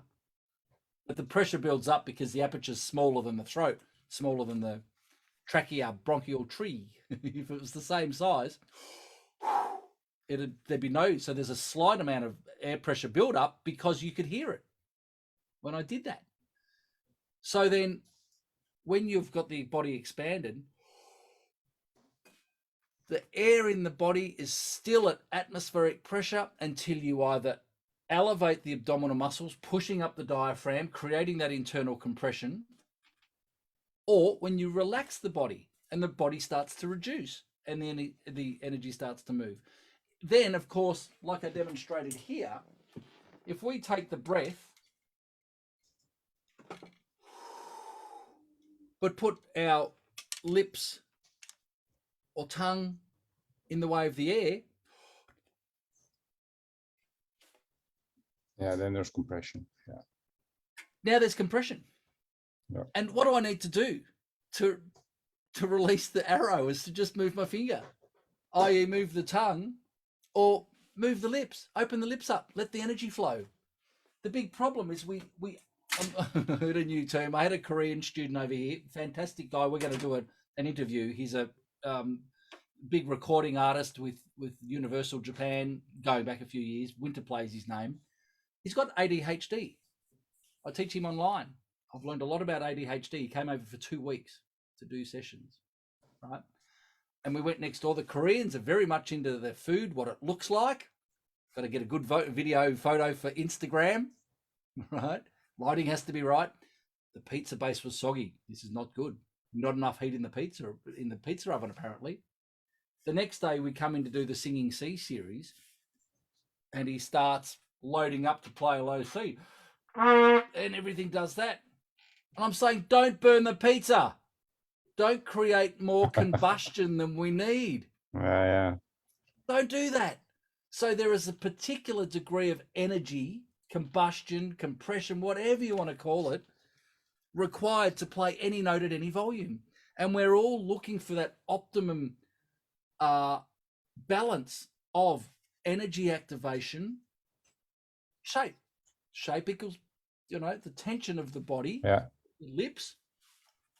but the pressure builds up because the aperture is smaller than the throat, smaller than the trachea bronchial tree. If it was the same size, there'd be no, so there's a slight amount of air pressure build up because you could hear it when I did that. So then when you've got the body expanded, the air in the body is still at atmospheric pressure until you either elevate the abdominal muscles, pushing up the diaphragm, creating that internal compression, or when you relax the body and the body starts to reduce and the energy starts to move. Then, of course, like I demonstrated here, if we take the breath but put our lips or tongue in the way of the air, then there's compression. Now there's compression. And what do I need to do to release the arrow? Is to just move my finger, i.e. move the tongue, or move the lips, open the lips up, let the energy flow. The big problem is we I heard a new term. I had a Korean student over here, fantastic guy. We're going to do an interview. He's a big recording artist with Universal Japan, going back a few years. Winterplay is his name. He's got ADHD. I teach him online. I've learned a lot about ADHD. He came over for 2 weeks to do sessions, right? And we went next door. The Koreans are very much into their food, what it looks like. Got to get a good video photo for Instagram, right? Lighting has to be right. The pizza base was soggy. This is not good. Not enough heat in the pizza oven, apparently. The next day we come in to do the Singing C series, and he starts loading up to play a low C, and everything does that. And I'm saying, don't burn the pizza. Don't create more combustion than we need. Don't do that. So there is a particular degree of energy, combustion, compression, whatever you want to call it, required to play any note at any volume. And we're all looking for that optimum balance of energy activation, shape. Shape equals, the tension of the body, the lips,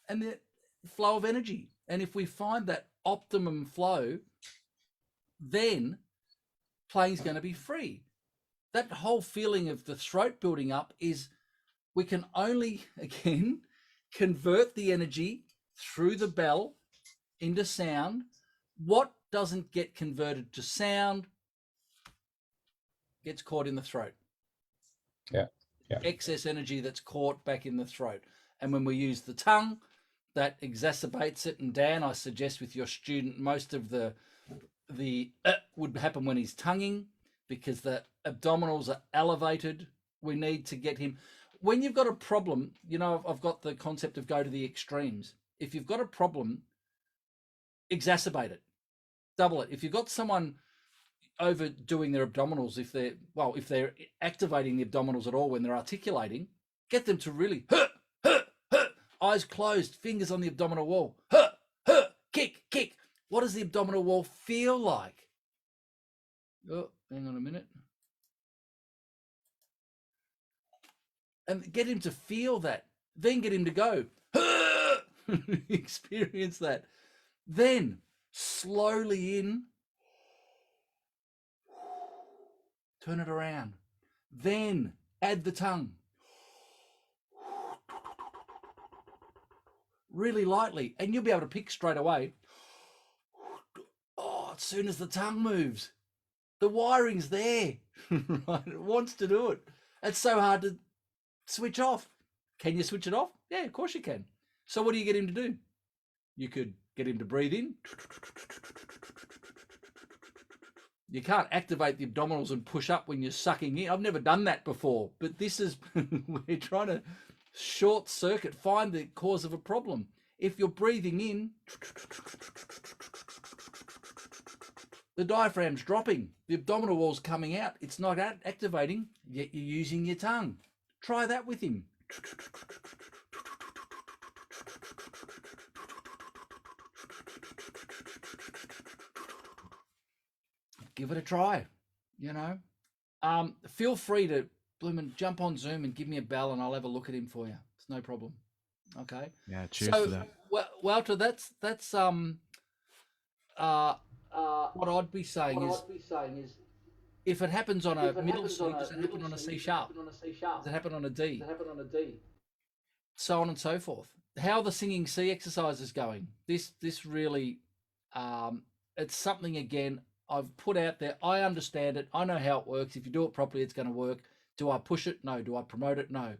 and the flow of energy. And if we find that optimum flow, then playing's going to be free. That whole feeling of the throat building up is, we can only, again, convert the energy through the bell into sound. What doesn't get converted to sound gets caught in the throat. Excess energy that's caught back in the throat. And when we use the tongue, that exacerbates it. And Dan, I suggest with your student, most of the would happen when he's tonguing. because the abdominals are elevated. We need to get him. When you've got a problem, you know, I've got the concept of go to the extremes. If you've got a problem, exacerbate it, double it. If you've got someone overdoing their abdominals, if they're activating the abdominals at all when they're articulating, get them to really eyes closed, fingers on the abdominal wall, kick. What does the abdominal wall feel like? Oh, hang on a minute. And get him to feel that. Then get him to go. Experience that. Then slowly in. Turn it around. Then add the tongue. Really lightly. And you'll be able to pick straight away. Oh, as soon as the tongue moves. The wiring's there. Right? It wants to do it. It's so hard to switch off. Can you switch it off? Yeah, of course you can. So what do you get him to do? You could get him to breathe in. You can't activate the abdominals and push up when you're sucking in. I've never done that before, but this is, we're trying to short circuit, find the cause of a problem. If you're breathing in, the diaphragm's dropping, the abdominal wall's coming out. It's not activating, yet you're using your tongue. Try that with him. Give it a try, you know. Feel free to jump on Zoom and give me a bell and I'll have a look at him for you. It's no problem. Okay. Yeah, cheers for that. Walter, that's what I'd be saying is if it happens on a middle C, does it happen on a C sharp? Does it happen on a D? So on and so forth. How are the singing C exercises going? This really, it's something, again, I've put out there. I understand it. I know how it works. If you do it properly, it's going to work. Do I push it? No. Do I promote it? No.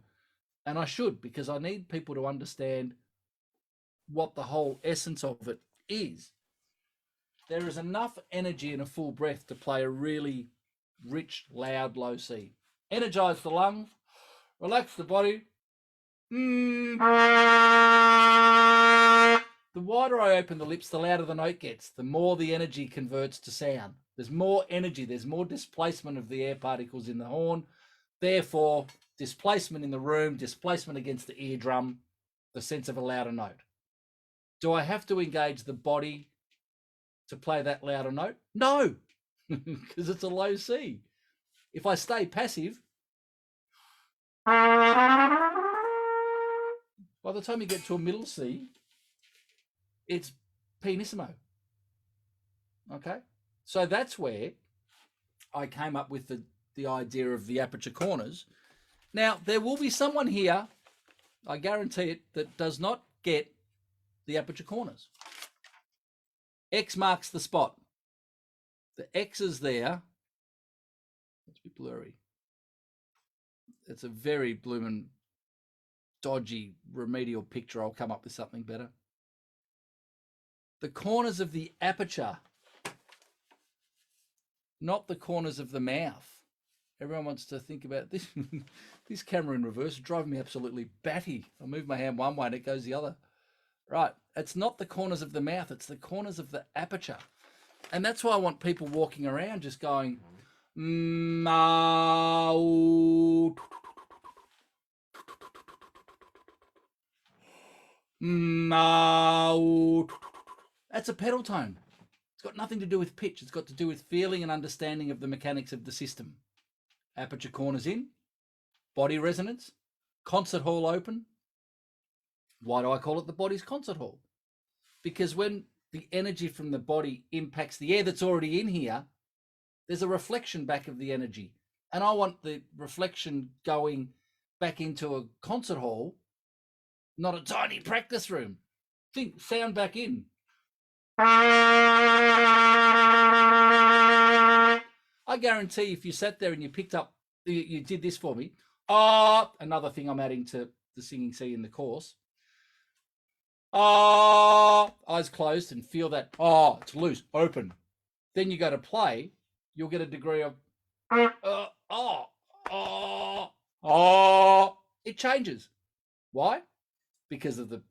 And I should, because I need people to understand what the whole essence of it is. There is enough energy in a full breath to play a really rich, loud, low C. Energize the lungs, relax the body. The wider I open the lips, the louder the note gets, the more the energy converts to sound. There's more energy, there's more displacement of the air particles in the horn. Therefore, displacement in the room, displacement against the eardrum, the sense of a louder note. Do I have to engage the body to play that louder note? No, because it's a low C. If I stay passive, by the time you get to a middle C, it's pianissimo. Okay, so that's where I came up with the idea of the aperture corners. Now, there will be someone here, I guarantee it, that does not get the aperture corners. X marks the spot. The X is there. It's a bit blurry. It's a very bloomin' dodgy remedial picture. I'll come up with something better. The corners of the aperture, not the corners of the mouth. Everyone wants to think about this. This camera in reverse is driving me absolutely batty. I move my hand one way and it goes the other. Right. It's not the corners of the mouth. It's the corners of the aperture. And that's why I want people walking around just going, that's a pedal tone. It's got nothing to do with pitch. It's got to do with feeling and understanding of the mechanics of the system. Aperture corners in, body resonance, concert hall open. Why do I call it the body's concert hall? Because when the energy from the body impacts the air that's already in here, there's a reflection back of the energy. And I want the reflection going back into a concert hall, not a tiny practice room. Think, sound back in. I guarantee if you sat there and you picked up, you did this for me. Another thing I'm adding to the singing C in the course. Eyes closed and feel that, it's loose, open. Then you go to play, you'll get a degree of, it changes. Why? Because of the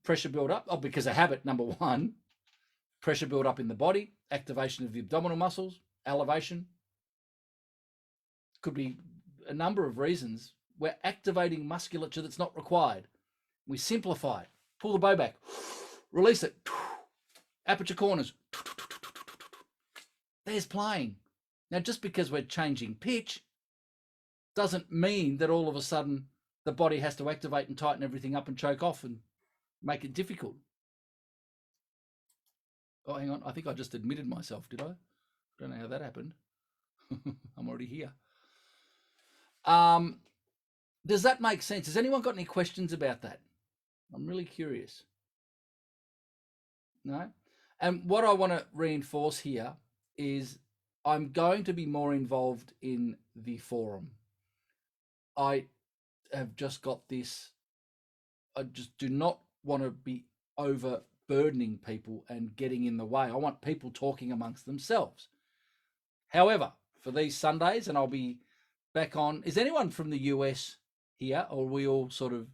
pressure build up. Oh, because of habit, number one. Pressure build up in the body, activation of the abdominal muscles, elevation. Could be a number of reasons. We're activating musculature that's not required. We simplify it. Pull the bow back. Release it. Aperture corners. There's playing. Now, just because we're changing pitch doesn't mean that all of a sudden the body has to activate and tighten everything up and choke off and make it difficult. Oh, hang on. I think I just admitted myself, did I? Don't know how that happened. I'm already here. Does that make sense? Has anyone got any questions about that? I'm really curious. No? And what I want to reinforce here is I'm going to be more involved in the forum. I have just got this. I just do not want to be overburdening people and getting in the way. I want people talking amongst themselves. However, for these Sundays, and I'll be back on. Is anyone from the US here, or are we all sort of?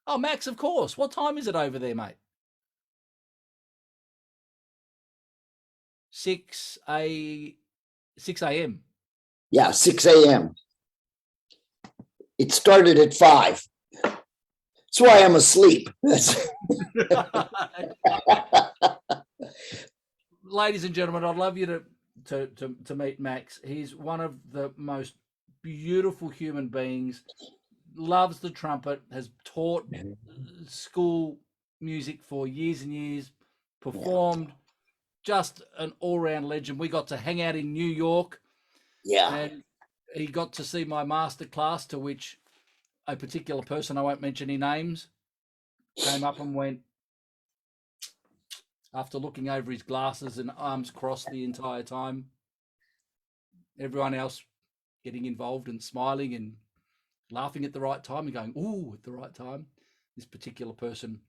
Oh, Max, of course. What time is it over there, mate? 6 a.m. Yeah, 6 a.m. It started at 5. That's why I'm asleep. Ladies and gentlemen, I'd love you to meet Max. He's one of the most beautiful human beings. Loves the trumpet. Has taught school music for years and years. Performed. Just an all-round legend. We got to hang out in New York. Yeah. And he got to see my master class, to which a particular person, I won't mention any names, came up and went, after looking over his glasses and arms crossed the entire time, everyone else getting involved and smiling and laughing at the right time and going, ooh, at the right time. This particular person,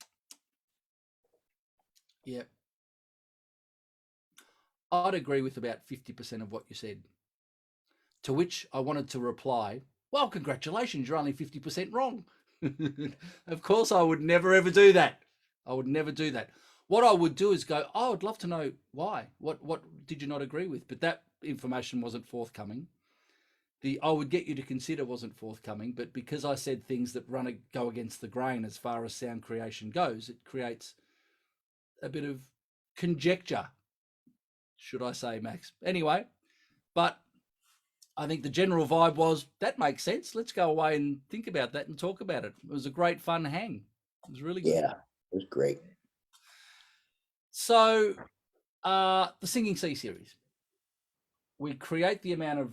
yeah. I'd agree with about 50% of what you said. To which I wanted to reply, well, congratulations, you're only 50% wrong. Of course, I would never, ever do that. I would never do that. What I would do is go, oh, I'd love to know why. What did you not agree with? But that information wasn't forthcoming. The I would get you to consider wasn't forthcoming, but because I said things that go against the grain as far as sound creation goes, it creates a bit of conjecture, should I say, Max? Anyway, but I think the general vibe was, that makes sense. Let's go away and think about that and talk about it. It was a great fun hang. It was really good. Yeah, it was great. So the Singing C series, we create the amount of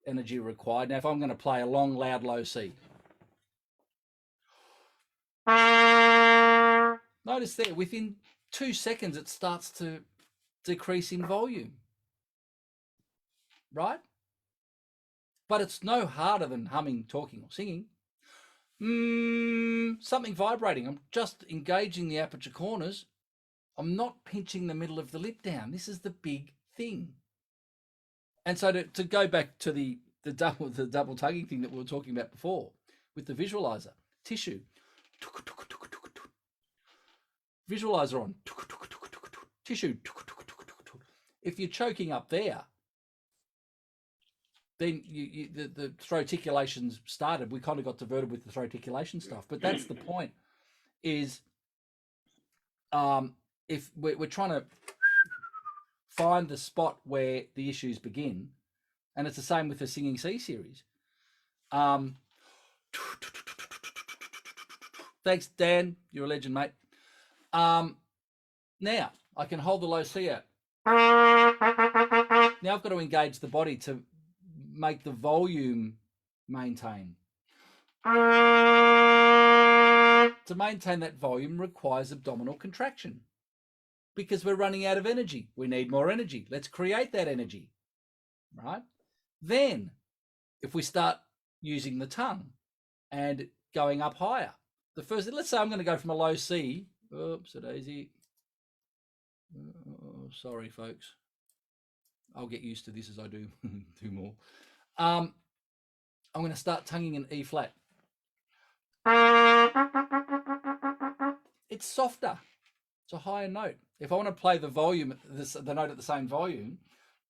energy required. Now, if I'm going to play a long, loud, low C, notice there, within 2 seconds, it starts to decrease in volume, right? But it's no harder than humming, talking, or singing. Something vibrating. I'm just engaging the aperture corners. I'm not pinching the middle of the lip down. This is the big thing. And so to go back to the double tugging thing that we were talking about before with the visualizer, tissue, visualizer on, tissue. If you're choking up there, then the throaticulations started. We kind of got diverted with the throaticulation stuff, but that's the point. Is if we're trying to find the spot where the issues begin, and it's the same with the Singing C series. Thanks, Dan. You're a legend, mate. Now I can hold the low C out. Now I've got to engage the body to make the volume maintain. To maintain that volume requires abdominal contraction because we're running out of energy. We need more energy. Let's create that energy, right? Then if we start using the tongue and going up higher, let's say I'm going to go from a low C. Oops, a daisy. Oh, sorry, folks. I'll get used to this as I do do more. I'm going to start tonguing an E flat. It's softer. It's a higher note. If I want to play the volume, the note at the same volume,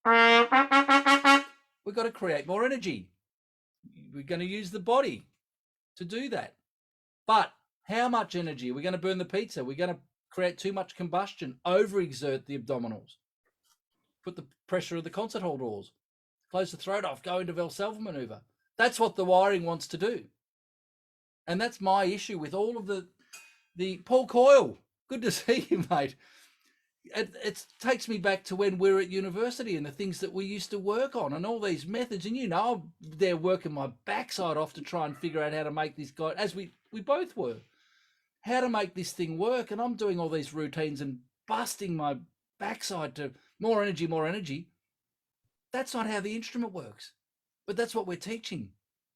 we've got to create more energy. We're going to use the body to do that. But how much energy? We're going to burn the pizza. We're going to create too much combustion, overexert the abdominals, put the pressure of the concert hall doors, close the throat off, go into Valsalva maneuver. That's what the wiring wants to do. And that's my issue with all of the Paul Coyle. Good to see you, mate. It takes me back to when we were at university and the things that we used to work on and all these methods. And, you know, I'm there working my backside off to try and figure out how to make this guy, as we both were, how to make this thing work. And I'm doing all these routines and busting my backside to more energy, more energy. That's not how the instrument works. But that's what we're teaching.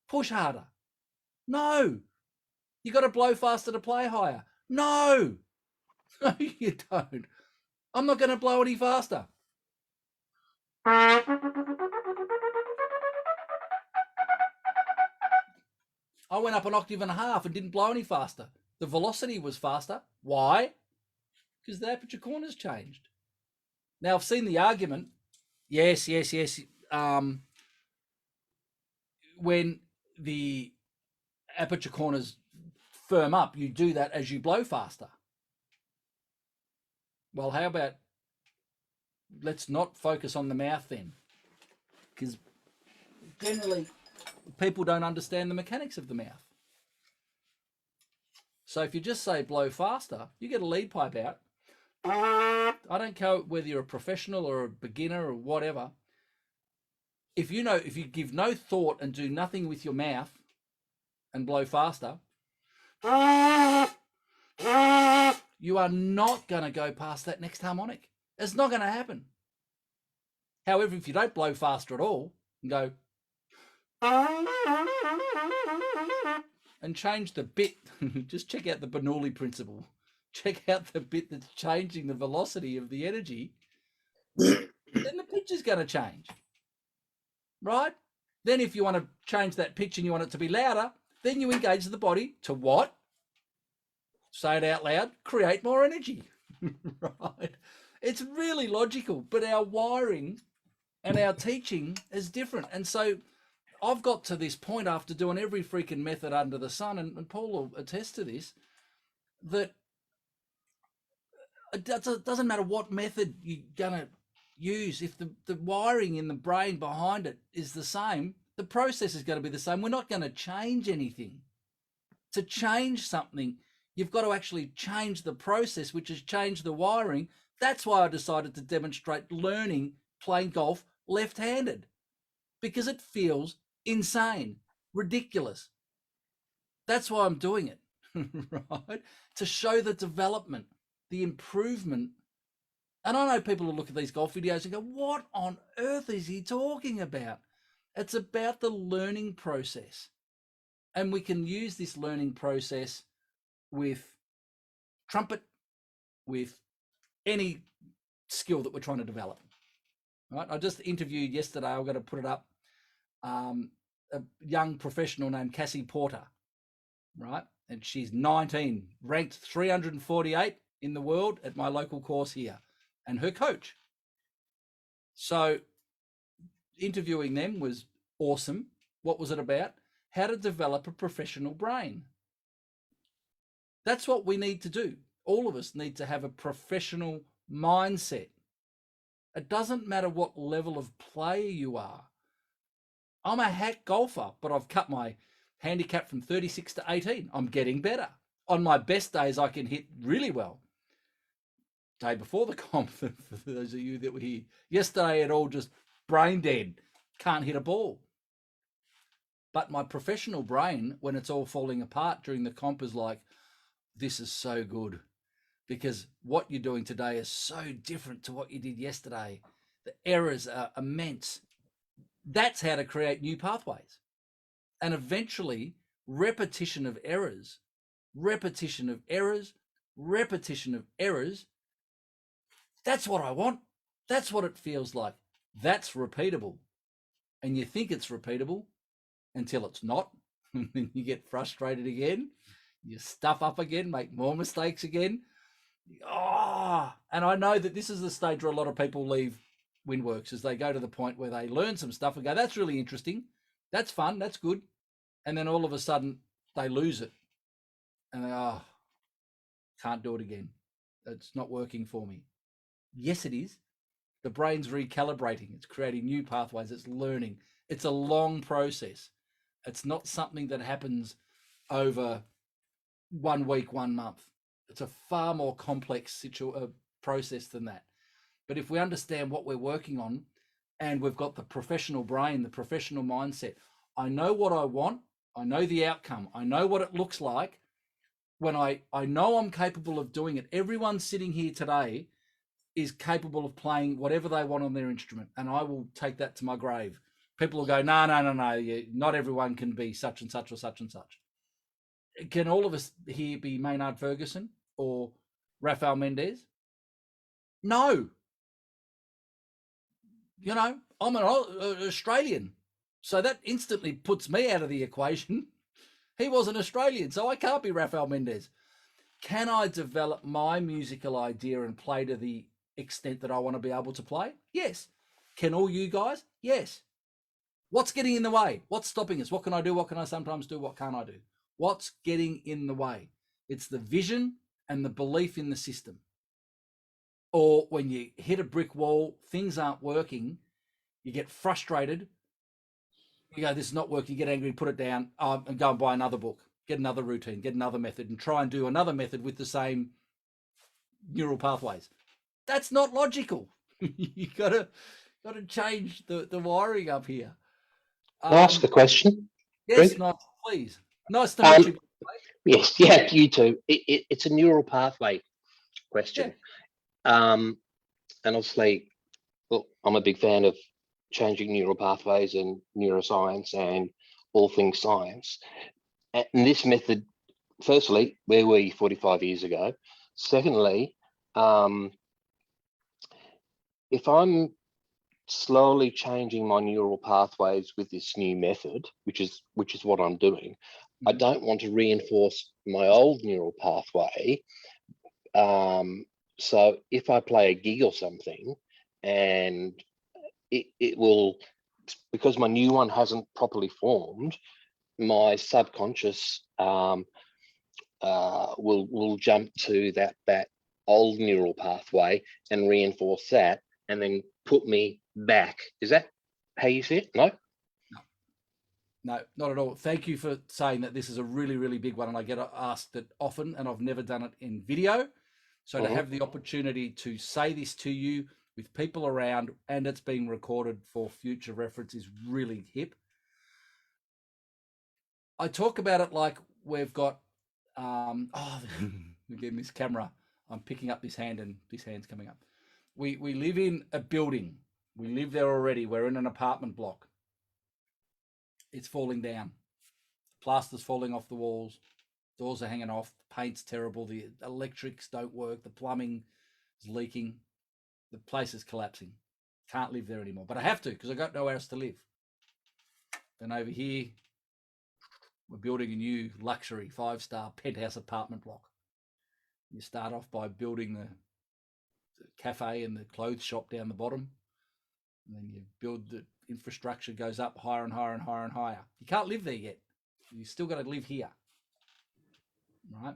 Push harder. No. You got to blow faster to play higher. No. No, you don't. I'm not going to blow any faster. I went up an octave and a half and didn't blow any faster. The velocity was faster. Why? Because the aperture corners changed. Now, I've seen the argument. Yes. When the aperture corners firm up, you do that as you blow faster. Well, how about let's not focus on the mouth then? Because generally people don't understand the mechanics of the mouth. So if you just say blow faster, you get a lead pipe out. I don't care whether you're a professional or a beginner or whatever. If you give no thought and do nothing with your mouth and blow faster, you are not going to go past that next harmonic. It's not going to happen. However, if you don't blow faster at all and go and change the bit, just check out the Bernoulli principle. Check out the bit that's changing the velocity of the energy, then the pitch is going to change, right? Then if you want to change that pitch and you want it to be louder, then you engage the body to what? Say it out loud, create more energy, right? It's really logical, but our wiring and our teaching is different. And so I've got to this point after doing every freaking method under the sun, and Paul will attest to this, that it doesn't matter what method you're going to use. If the wiring in the brain behind it is the same, the process is going to be the same. We're not going to change anything. To change something, you've got to actually change the process, which is change the wiring. That's why I decided to demonstrate learning playing golf left-handed, because it feels insane, ridiculous. That's why I'm doing it, right? To show the development, the improvement. And I know people will look at these golf videos and go, what on earth is he talking about? It's about the learning process. And we can use this learning process with trumpet, with any skill that we're trying to develop. Right? I just interviewed yesterday, I've got to put it up, a young professional named Cassie Porter, right? And she's 19, ranked 348 in the world at my local course here, and her coach. So interviewing them was awesome. What was it about? How to develop a professional brain. That's what we need to do. All of us need to have a professional mindset. It doesn't matter what level of player you are. I'm a hack golfer, but I've cut my handicap from 36 to 18. I'm getting better. On my best days, I can hit really well. Day before the comp, for those of you that were here, yesterday it all just brain dead. Can't hit a ball. But my professional brain, when it's all falling apart during the comp, is like, this is so good, because what you're doing today is so different to what you did yesterday. The errors are immense. That's how to create new pathways. And eventually, repetition of errors, that's what I want. That's what it feels like. That's repeatable. And you think it's repeatable until it's not. And then you get frustrated again. You stuff up again, make more mistakes again. Oh, and I know that this is the stage where a lot of people leave WindWorks, as they go to the point where they learn some stuff and go, that's really interesting. That's fun. That's good. And then all of a sudden they lose it. And they, oh, can't do it again. It's not working for me. Yes, it is. The brain's recalibrating. It's creating new pathways. It's learning. It's a long process. It's not something that happens over 1 week, 1 month. It's a far more complex process than that. But if we understand what we're working on, and we've got the professional brain, the professional mindset, I know what I want. I know the outcome. I know what it looks like. When I know I'm capable of doing it. Everyone sitting here today is capable of playing whatever they want on their instrument, and I will take that to my grave. People will go, no, not everyone can be such and such or such and such. Can all of us here be Maynard Ferguson or Rafael Mendez? No. You know, I'm an Australian, so that instantly puts me out of the equation. He was an Australian, so I can't be Rafael Mendez. Can I develop my musical idea and play to the extent that I want to be able to play? Yes. Can all you guys? Yes. What's getting in the way? What's stopping us? What can I do? What can I sometimes do? What can't I do? What's getting in the way? It's the vision and the belief in the system. Or when you hit a brick wall, things aren't working, you get frustrated. You go, this is not working. You get angry, put it down, and go and buy another book, get another routine, get another method, and try and do another method with the same neural pathways. That's not logical. You gotta change the wiring up here. Can I ask a question? Yes, nice, please. Nice to meet you. Yes, yeah, you too. It's a neural pathway question. Yeah. And obviously, well, I'm a big fan of changing neural pathways and neuroscience and all things science. And this method, firstly, where were you 45 years ago? Secondly, if I'm slowly changing my neural pathways with this new method, which is what I'm doing, I don't want to reinforce my old neural pathway. So if I play a gig or something, and it will, because my new one hasn't properly formed, my subconscious will jump to that old neural pathway and reinforce that, and then put me back. Is that how you see it? No, not at all. Thank you for saying that. This is a really, really big one, and I get asked it often, and I've never done it in video. So to have the opportunity to say this to you with people around, and it's being recorded for future reference, is really hip. I talk about it like we've got, again, this camera, I'm picking up this hand and this hand's coming up. We live in a building. We live there already. We're in an apartment block. It's falling down. Plaster's falling off the walls. Doors are hanging off. The paint's terrible. The electrics don't work. The plumbing is leaking. The place is collapsing. Can't live there anymore. But I have to, because I've got nowhere else to live. Then over here, we're building a new luxury 5-star penthouse apartment block. You start off by building the cafe and the clothes shop down the bottom. And then you build the infrastructure, goes up higher and higher and higher and higher. You can't live there yet. You still got to live here. Right?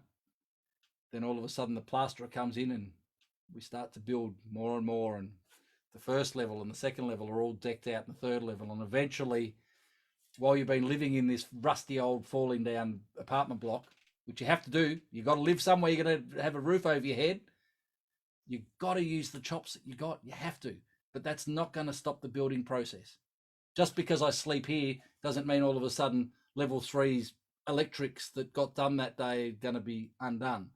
Then all of a sudden the plasterer comes in and we start to build more and more. And the first level and the second level are all decked out in the third level. And eventually, while you've been living in this rusty old falling down apartment block, which you have to do, you've got to live somewhere, you're going to have a roof over your head. You've got to use the chops that you got. You have to. But that's not going to stop the building process. Just because I sleep here doesn't mean all of a sudden level 3's electrics that got done that day are going to be undone.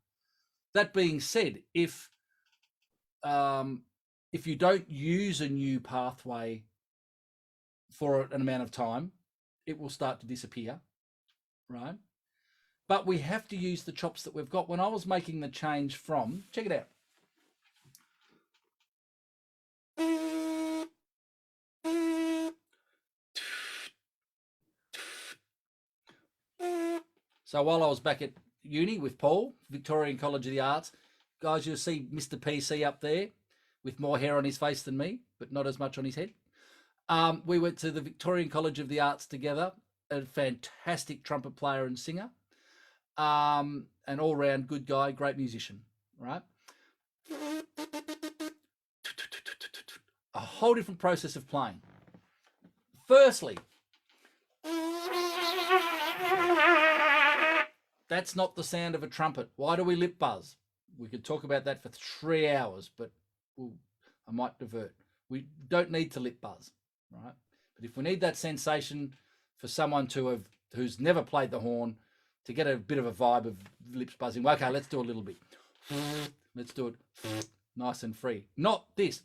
That being said, if you don't use a new pathway for an amount of time, it will start to disappear, right? But we have to use the chops that we've got. When I was making the change from, check it out. So while I was back at uni with Paul, Victorian College of the Arts, guys, you'll see Mr. PC up there with more hair on his face than me, but not as much on his head. We went to the Victorian College of the Arts together, a fantastic trumpet player and singer, an all-round good guy, great musician, right? A whole different process of playing. Firstly, that's not the sound of a trumpet. Why do we lip buzz? We could talk about that for 3 hours, but I might divert. We don't need to lip buzz, right? But if we need that sensation for someone who's never played the horn to get a bit of a vibe of lips buzzing, well, okay, let's do a little bit. Let's do it nice and free. Not this.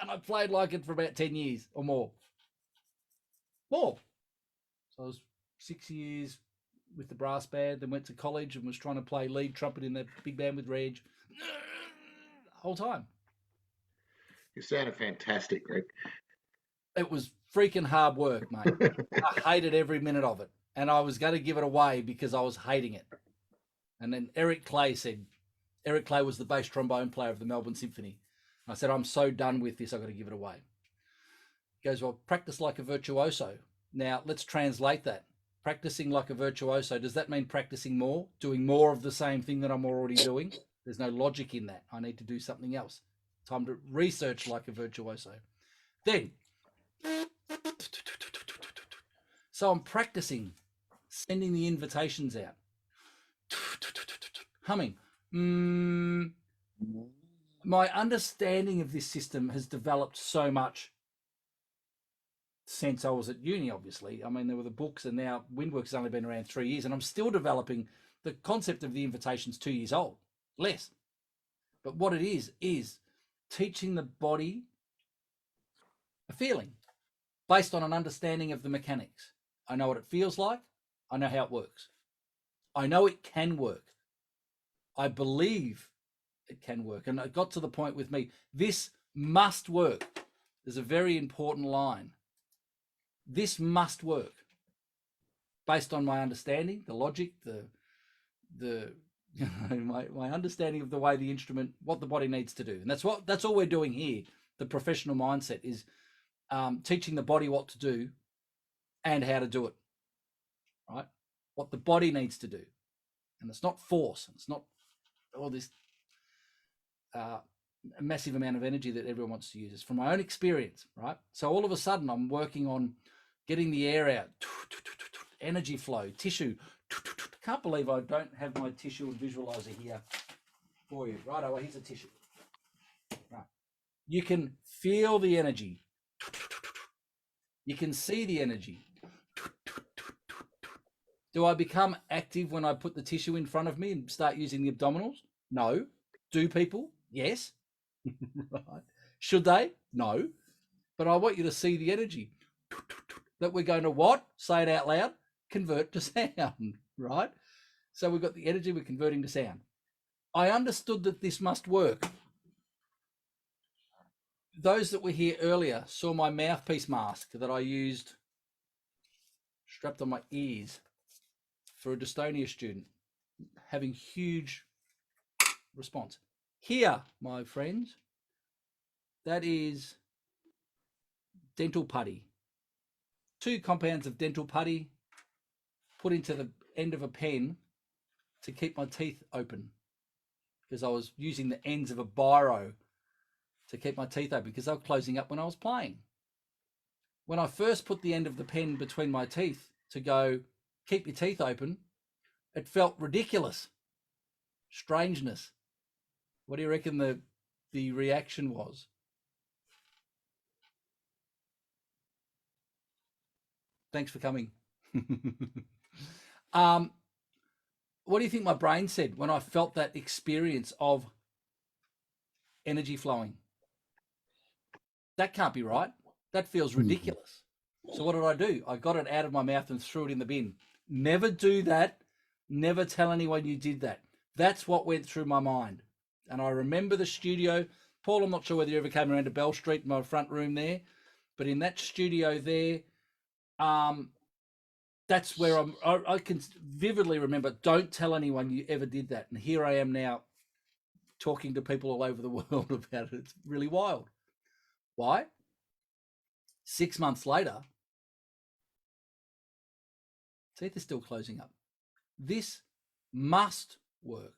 And I played like it for about 10 years or more. So I was 6 years with the brass band, then went to college and was trying to play lead trumpet in the big band with Reg. Whole time. You sounded fantastic, Greg. It was freaking hard work, mate. I hated every minute of it. And I was going to give it away because I was hating it. And then Eric Clay was the bass trombone player of the Melbourne Symphony. I said, I'm so done with this, I've got to give it away. He goes, well, practice like a virtuoso. Now, let's translate that. Practicing like a virtuoso, does that mean practicing more? Doing more of the same thing that I'm already doing? There's no logic in that. I need to do something else. Time to research like a virtuoso. Then, so I'm practicing, sending the invitations out. Humming. My understanding of this system has developed so much since I was at uni, obviously. I mean, there were the books, and now WindWorks has only been around 3 years, and I'm still developing. The concept of the invitation's 2 years old, less. But what it is teaching the body a feeling based on an understanding of the mechanics. I know what it feels like. I know how it works. I know it can work. I believe it can work. And it got to the point with me, this must work. There's a very important line. This must work based on my understanding, the logic, my understanding of the way the instrument, what the body needs to do. And that's all we're doing here. The professional mindset is teaching the body what to do and how to do it, right? What the body needs to do. And it's not force. It's not all this a massive amount of energy that everyone wants to use. It's from my own experience, right? So all of a sudden I'm working on getting the air out, energy flow, tissue. Can't believe I don't have my tissue and visualizer here for you. Right, well, here's a tissue. Right. You can feel the energy. You can see the energy. Do I become active when I put the tissue in front of me and start using the abdominals? No. Do people? Yes. Right. Should they? No. But I want you to see the energy that we're going to what? Say it out loud. Convert to sound, right? So we've got the energy we're converting to sound. I understood that this must work. Those that were here earlier saw my mouthpiece mask that I used strapped on my ears for a dystonia student, having huge response. Here, my friends, that is dental putty. 2 compounds of dental putty put into the end of a pen to keep my teeth open, because I was using the ends of a biro to keep my teeth open because they were closing up when I was playing. When I first put the end of the pen between my teeth to go, keep your teeth open, it felt ridiculous. Strangeness. What do you reckon the reaction was? Thanks for coming. What do you think my brain said when I felt that experience of energy flowing? That can't be right. That feels ridiculous. So what did I do? I got it out of my mouth and threw it in the bin. Never do that. Never tell anyone you did that. That's what went through my mind. And I remember the studio, Paul, I'm not sure whether you ever came around to Bell Street, my front room there, but in that studio there, that's where I can vividly remember, don't tell anyone you ever did that. And here I am now talking to people all over the world about it. It's really wild. Why? 6 months later, see, they're still closing up. This must work.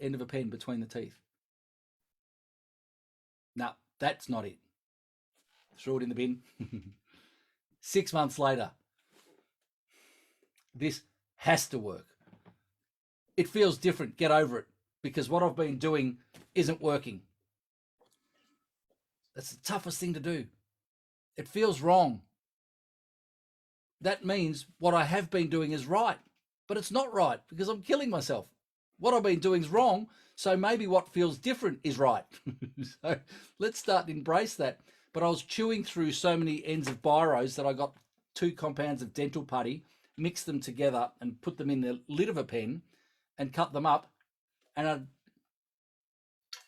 End of a pen between the teeth. No, that's not it. Throw it in the bin. 6 months later, this has to work. It feels different. Get over it, because what I've been doing isn't working. That's the toughest thing to do. It feels wrong. That means what I have been doing is right, but it's not right because I'm killing myself. What I've been doing is wrong, so maybe what feels different is right. So let's start to embrace that. But I was chewing through so many ends of biros that I got 2 compounds of dental putty, mixed them together and put them in the lid of a pen and cut them up, and I'd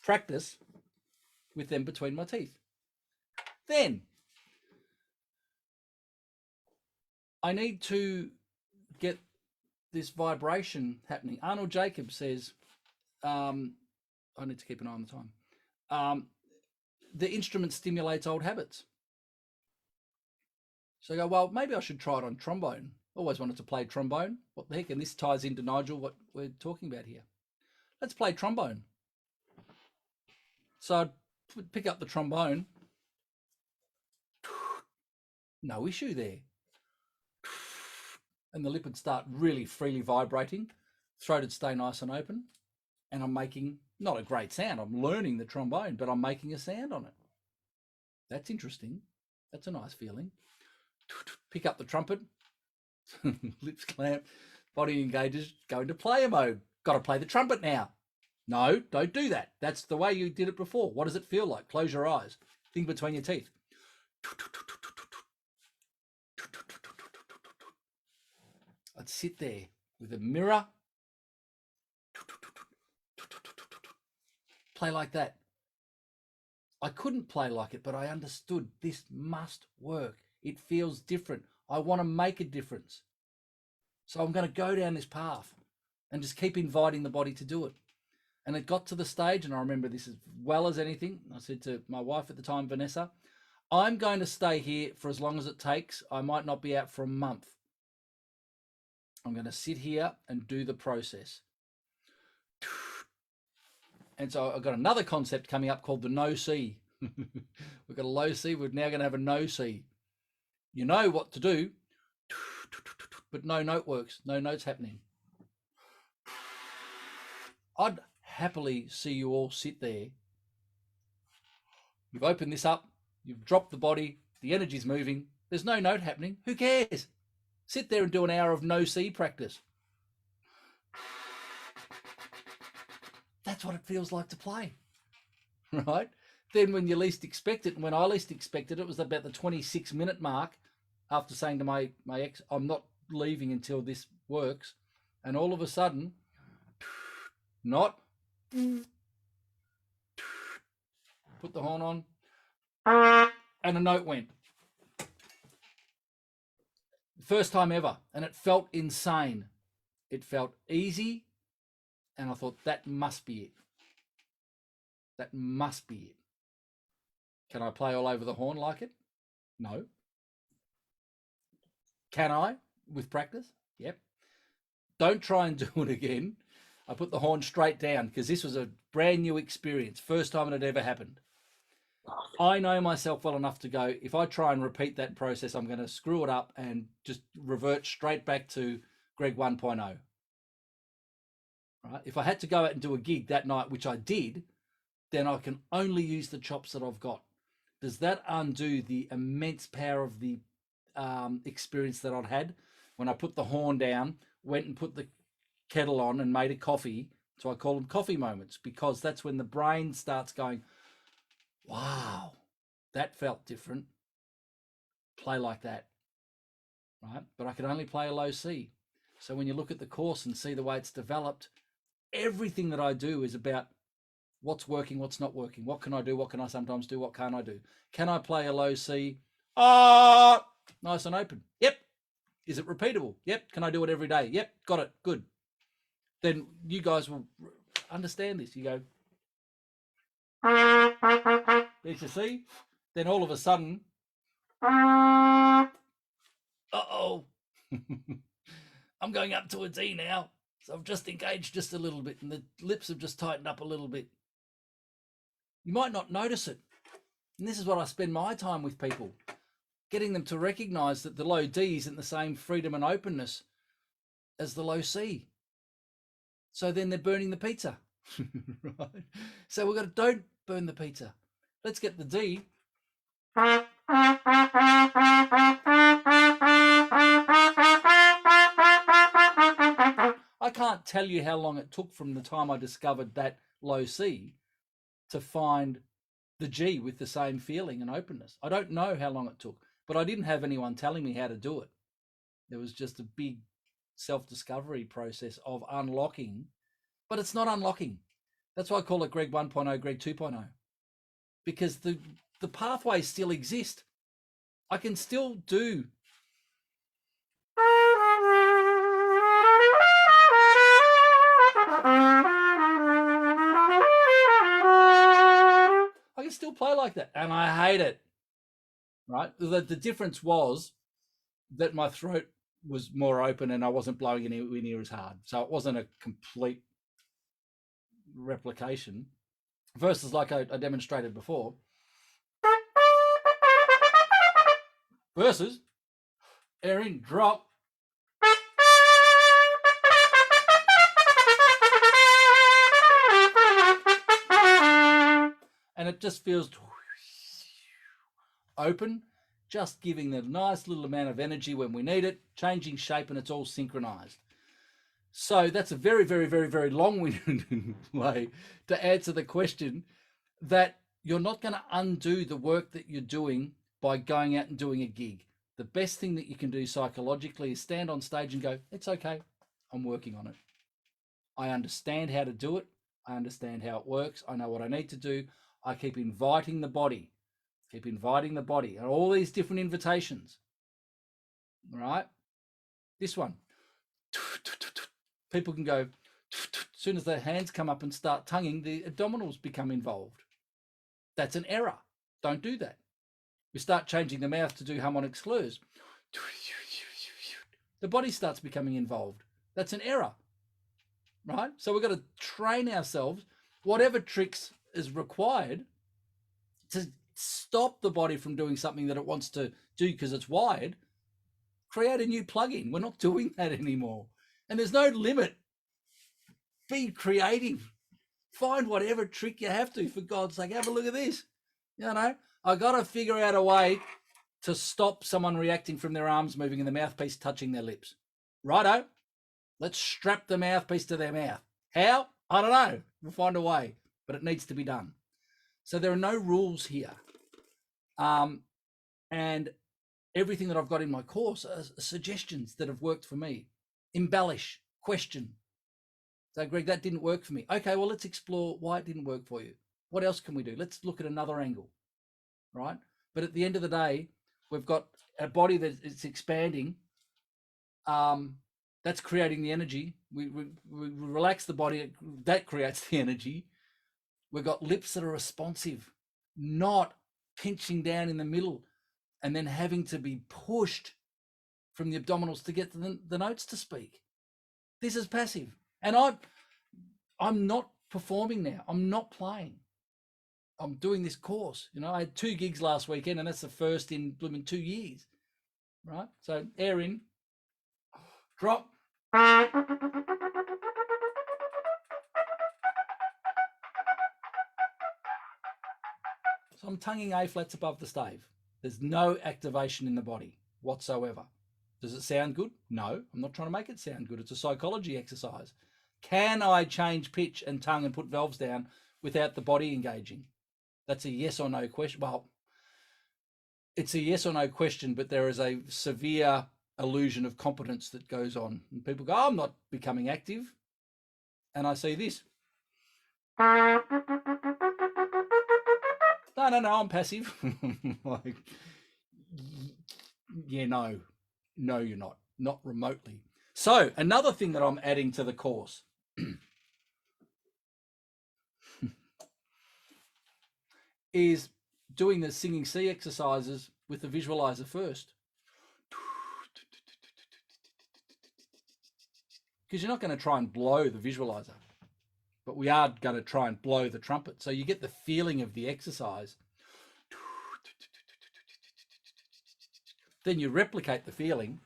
practice with them between my teeth. Then I need to get this vibration happening. Arnold Jacobs says, I need to keep an eye on the time. The instrument stimulates old habits. So I go, well, maybe I should try it on trombone. Always wanted to play trombone. What the heck? And this ties into, Nigel, what we're talking about here. Let's play trombone. So I'd pick up the trombone. No issue there. And the lip would start really freely vibrating. Throat would stay nice and open. And I'm making not a great sound. I'm learning the trombone, but I'm making a sound on it. That's interesting. That's a nice feeling. Pick up the trumpet. Lips clamp. Body engages. Go into player mode. Got to play the trumpet now. No, don't do that. That's the way you did it before. What does it feel like? Close your eyes. Think between your teeth. I'd sit there with a mirror, play like that. I couldn't play like it, but I understood this must work. It feels different. I want to make a difference. So I'm going to go down this path and just keep inviting the body to do it. And it got to the stage, and I remember this as well as anything. I said to my wife at the time, Vanessa, I'm going to stay here for as long as it takes. I might not be out for a month. I'm going to sit here and do the process. And so I've got another concept coming up called the no C. We've got a low C. We're now going to have a no C. You know what to do, but no note works. No notes happening. I'd happily see you all sit there. You've opened this up. You've dropped the body. The energy's moving. There's no note happening. Who cares? Sit there and do an hour of no C practice. That's what it feels like to play, right? Then when you least expect it, and when I least expected it was about the 26-minute mark after saying to my ex, I'm not leaving until this works. And all of a sudden, not, put the horn on, and a note went. First time ever, and it felt insane. It felt easy, and I thought, that must be it. That must be it. Can I play all over the horn like it? No. Can I with practice? Yep. Don't try and do it again. I put the horn straight down because this was a brand new experience. First time it had ever happened. I know myself well enough to go, if I try and repeat that process, I'm going to screw it up and just revert straight back to Greg 1.0. Right? If I had to go out and do a gig that night, which I did, then I can only use the chops that I've got. Does that undo the immense power of the experience that I'd had when I put the horn down, went and put the kettle on and made a coffee? So I call them coffee moments, because that's when the brain starts going, wow, that felt different. Play like that, right? But I could only play a low C. So when you look at the course and see the way it's developed, everything that I do is about What's working, what's not working? What can I do? What can I sometimes do? What can't I do? Can I play a low C? Ah, nice and open. Yep. Is it repeatable? Yep. Can I do it every day? Yep. Got it. Good. Then you guys will understand this. You go, there's your C. Then all of a sudden, uh-oh, I'm going up to a D now. So I've just engaged just a little bit and the lips have just tightened up a little bit. You might not notice it. And this is what I spend my time with people, getting them to recognize that the low D isn't the same freedom and openness as the low C. So then they're burning the pizza, right? So we've got to don't burn the pizza. Let's get the D. I can't tell you how long it took from the time I discovered that low C to find the G with the same feeling and openness. I don't know how long it took, but I didn't have anyone telling me how to do it. There was just a big self-discovery process of unlocking, but it's not unlocking. That's why I call it Greg 1.0, Greg 2.0, because the pathways still exist. I can still do I can still play like that, and I hate it, right? The difference was that my throat was more open and I wasn't blowing anywhere near as hard. So it wasn't a complete replication versus like I demonstrated before. Versus air in, drop. And it just feels open, just giving the nice little amount of energy when we need it, changing shape, and it's all synchronized. So that's a very, very, very, very long-winded way to answer the question that you're not going to undo the work that you're doing by going out and doing a gig. The best thing that you can do psychologically is stand on stage and go, it's okay, I'm working on it. I understand how to do it. I understand how it works. I know what I need to do. I keep inviting the body, and all these different invitations, right? This one, people can go, as soon as their hands come up and start tonguing, the abdominals become involved. That's an error. Don't do that. We start changing the mouth to do harmonic slurs. The body starts becoming involved. That's an error, right? So we've got to train ourselves, whatever tricks is required to stop the body from doing something that it wants to do because it's wired. Create a new plugin. We're not doing that anymore. And there's no limit. Be creative. Find whatever trick you have to, for God's sake. Have a look at this. You know, I got to figure out a way to stop someone reacting from their arms moving and the mouthpiece touching their lips. Righto. Let's strap the mouthpiece to their mouth. How? I don't know. We'll find a way, but it needs to be done. So there are no rules here. And everything that I've got in my course are suggestions that have worked for me. Embellish, question. So, Greg, that didn't work for me. Okay, well, let's explore why it didn't work for you. What else can we do? Let's look at another angle, right? But at the end of the day, we've got a body that is expanding. That's creating the energy. We relax the body. That creates the energy. We've got lips that are responsive, not pinching down in the middle and then having to be pushed from the abdominals to get the notes to speak. This is passive. And I'm not performing now. I'm not playing. I'm doing this course. You know, I had 2 gigs last weekend, and that's the first in blooming 2 years, right? So air in, drop. So I'm tonguing A flats above the stave. There's no activation in the body whatsoever. Does it sound good? No, I'm not trying to make it sound good. It's a psychology exercise. Can I change pitch and tongue and put valves down without the body engaging? That's a yes or no question. Well, it's a yes or no question, but there is a severe illusion of competence that goes on. And people go, oh, I'm not becoming active. And I see this. No, I'm passive. Like, yeah, no, you're not remotely. So another thing that I'm adding to the course is doing the singing C exercises with the visualizer first. Because you're not going to try and blow the visualizer, but we are going to try and blow the trumpet. So you get the feeling of the exercise. Then you replicate the feeling.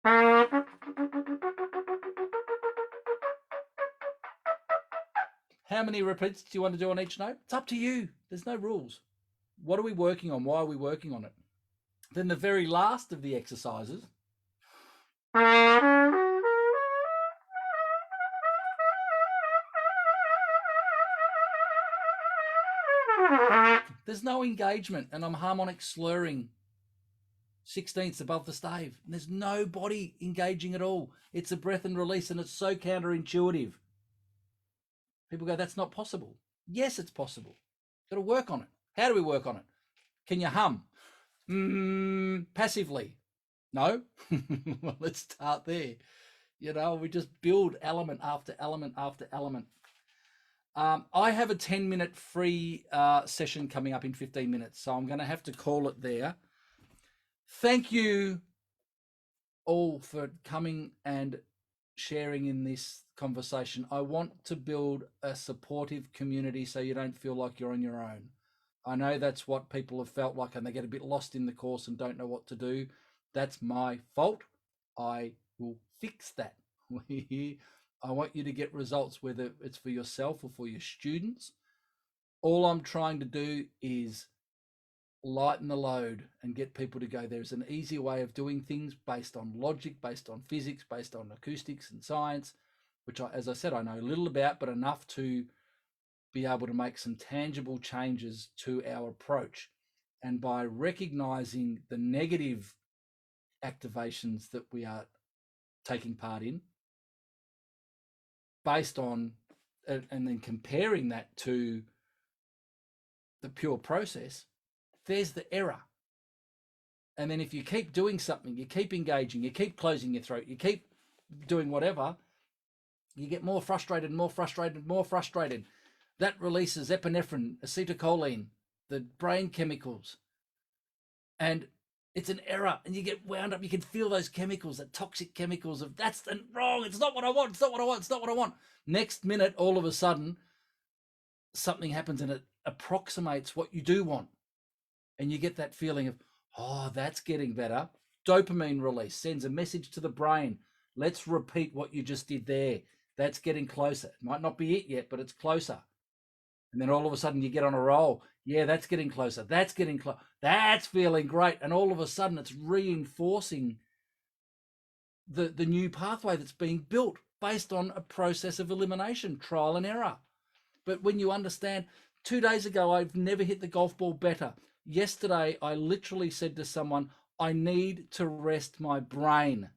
How many repeats do you want to do on each note? It's up to you. There's no rules. What are we working on? Why are we working on it? Then the very last of the exercises, there's no engagement and I'm harmonic slurring 16ths above the stave. And there's no body engaging at all. It's a breath and release, and it's so counterintuitive. People go, that's not possible. Yes, it's possible. Got to work on it. How do we work on it? Can you hum? Passively. No. Well, let's start there. You know, we just build element after element after element. I have a 10-minute free session coming up in 15 minutes, so I'm going to have to call it there. Thank you all for coming and sharing in this conversation. I want to build a supportive community so you don't feel like you're on your own. I know that's what people have felt like, and they get a bit lost in the course and don't know what to do. That's my fault. I will fix that. I want you to get results, whether it's for yourself or for your students. All I'm trying to do is lighten the load and get people to go, there's an easy way of doing things based on logic, based on physics, based on acoustics and science, which, as I said, I know a little about, but enough to be able to make some tangible changes to our approach. And by recognizing the negative activations that we are taking part in, based on, and then comparing that to the pure process, there's the error. And then if you keep doing something, you keep engaging, you keep closing your throat, you keep doing whatever, you get more frustrated, more frustrated, more frustrated. That releases epinephrine, acetylcholine, the brain chemicals. And it's an error, and you get wound up. You can feel those chemicals, the toxic chemicals of that's wrong. It's not what I want. It's not what I want. It's not what I want. Next minute, all of a sudden, something happens and it approximates what you do want. And you get that feeling of, oh, that's getting better. Dopamine release sends a message to the brain. Let's repeat what you just did there. That's getting closer. It might not be it yet, but it's closer. And then all of a sudden you get on a roll. Yeah, that's getting closer. That's getting close. That's feeling great. And all of a sudden it's reinforcing the new pathway that's being built based on a process of elimination, trial and error. But when you understand, 2 days ago, I've never hit the golf ball better. Yesterday, I literally said to someone, I need to rest my brain.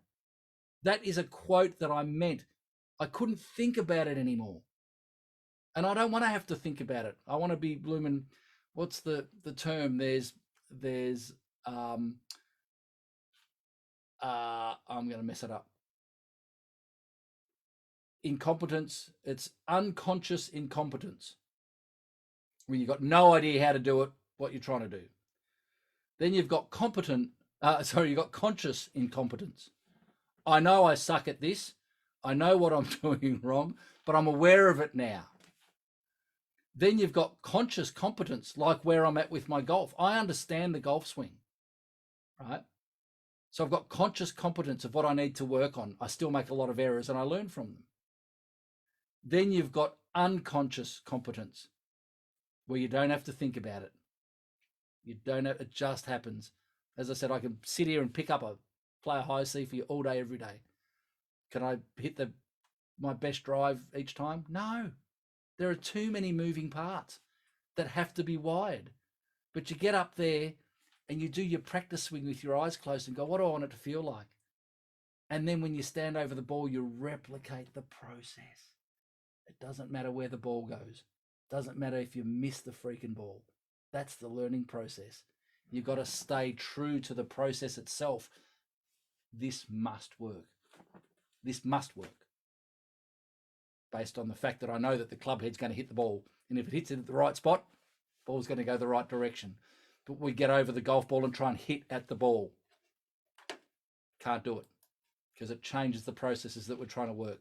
That is a quote that I meant. I couldn't think about it anymore. And I don't want to have to think about it. I want to be blooming, what's the term? There's I'm going to mess it up. Incompetence. It's unconscious incompetence. When you've got no idea how to do it, what you're trying to do. Then you've got you've got conscious incompetence. I know I suck at this. I know what I'm doing wrong, but I'm aware of it now. Then you've got conscious competence, like where I'm at with my golf. I understand the golf swing, right? So I've got conscious competence of what I need to work on. I still make a lot of errors and I learn from them. Then you've got unconscious competence, where you don't have to think about it. It just happens. As I said, I can sit here and play a high C for you all day, every day. Can I hit my best drive each time? No. There are too many moving parts that have to be wired. But you get up there and you do your practice swing with your eyes closed and go, what do I want it to feel like? And then when you stand over the ball, you replicate the process. It doesn't matter where the ball goes. It doesn't matter if you miss the freaking ball. That's the learning process. You've got to stay true to the process itself. This must work. This must work. Based on the fact that I know that the club head's going to hit the ball. And if it hits it at the right spot, the ball's going to go the right direction. But we get over the golf ball and try and hit at the ball. Can't do it because it changes the processes that we're trying to work.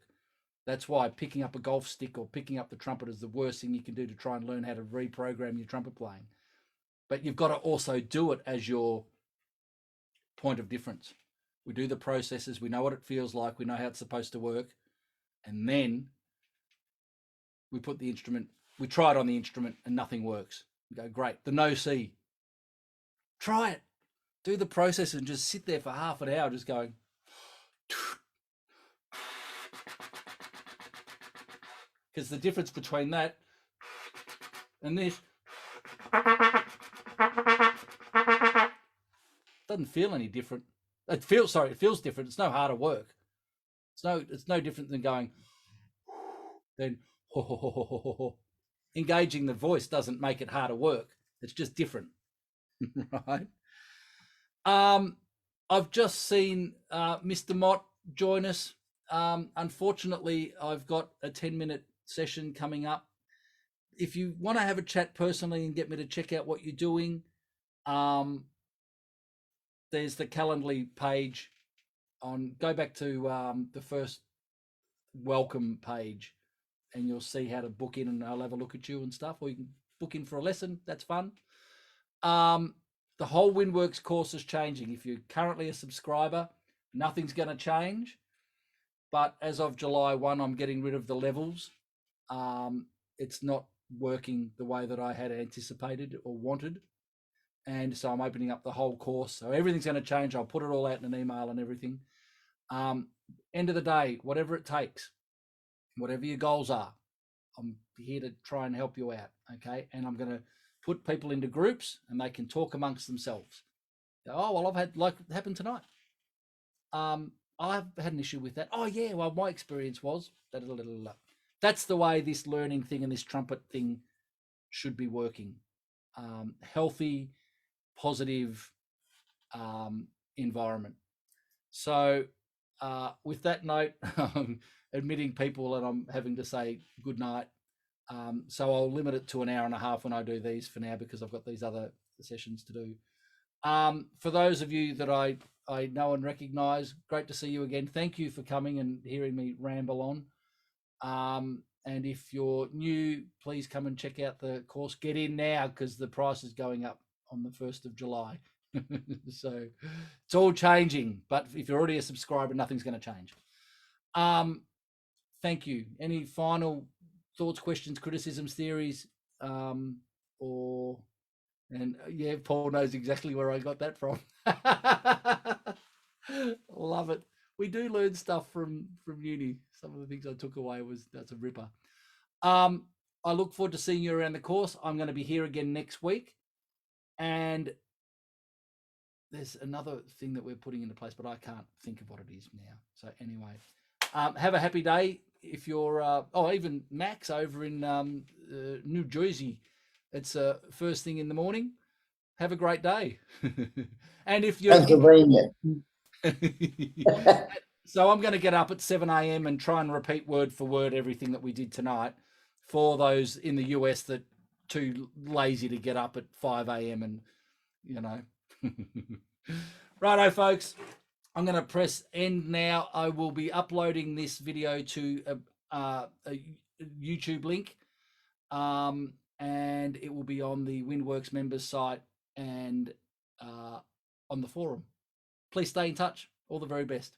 That's why picking up a golf stick or picking up the trumpet is the worst thing you can do to try and learn how to reprogram your trumpet playing. But you've got to also do it as your point of difference. We do the processes. We know what it feels like. We know how it's supposed to work. And then we put the instrument, we try it on the instrument and nothing works. We go, great. The no C. Try it. Do the process and just sit there for half an hour just going. Because the difference between that and this doesn't feel any different. It feels different. It's no harder work. It's no different than going then engaging the voice doesn't make it harder work. It's just different. Right. I've just seen Mr. Mott join us. Unfortunately, I've got a 10-minute session coming up. If you want to have a chat personally and get me to check out what you're doing, there's the Calendly page. Go back to the first welcome page and you'll see how to book in, and I'll have a look at you and stuff, or you can book in for a lesson. That's fun. The whole WindWorks course is changing. If you're currently a subscriber, nothing's going to change. But as of July 1, I'm getting rid of the levels. It's not working the way that I had anticipated or wanted. And so I'm opening up the whole course. So everything's going to change. I'll put it all out in an email and everything. End of the day, whatever it takes, whatever your goals are, I'm here to try and help you out. Okay. And I'm going to put people into groups and they can talk amongst themselves. Oh, well, I've had, like happened tonight. I've had an issue with that. Oh yeah, well, my experience was that's the way this learning thing and this trumpet thing should be working. Healthy, positive environment. So with that note, I'm admitting people and I'm having to say good night. So I'll limit it to an hour and a half when I do these for now, because I've got these other sessions to do. For those of you that I know and recognize, great to see you again. Thank you for coming and hearing me ramble on. And if you're new, please come and check out the course. Get in now because the price is going up on the 1st of July. So it's all changing. But if you're already a subscriber, nothing's going to change. Thank you. Any final thoughts, questions, criticisms, theories, and yeah, Paul knows exactly where I got that from. Love it. We do learn stuff from uni. Some of the things I took away that's a ripper. I look forward to seeing you around the course. I'm going to be here again next week. And there's another thing that we're putting into place, but I can't think of what it is now. So anyway, have a happy day. If you're, even Max over in New Jersey, it's first thing in the morning. Have a great day. And if you're Pennsylvania. So I'm going to get up at 7 a.m. and try and repeat word for word everything that we did tonight for those in the US that too lazy to get up at 5 a.m. and, Righto, folks. I'm going to press end now. I will be uploading this video to a YouTube link, and it will be on the WindWorks members site and on the forum. Please stay in touch. All the very best.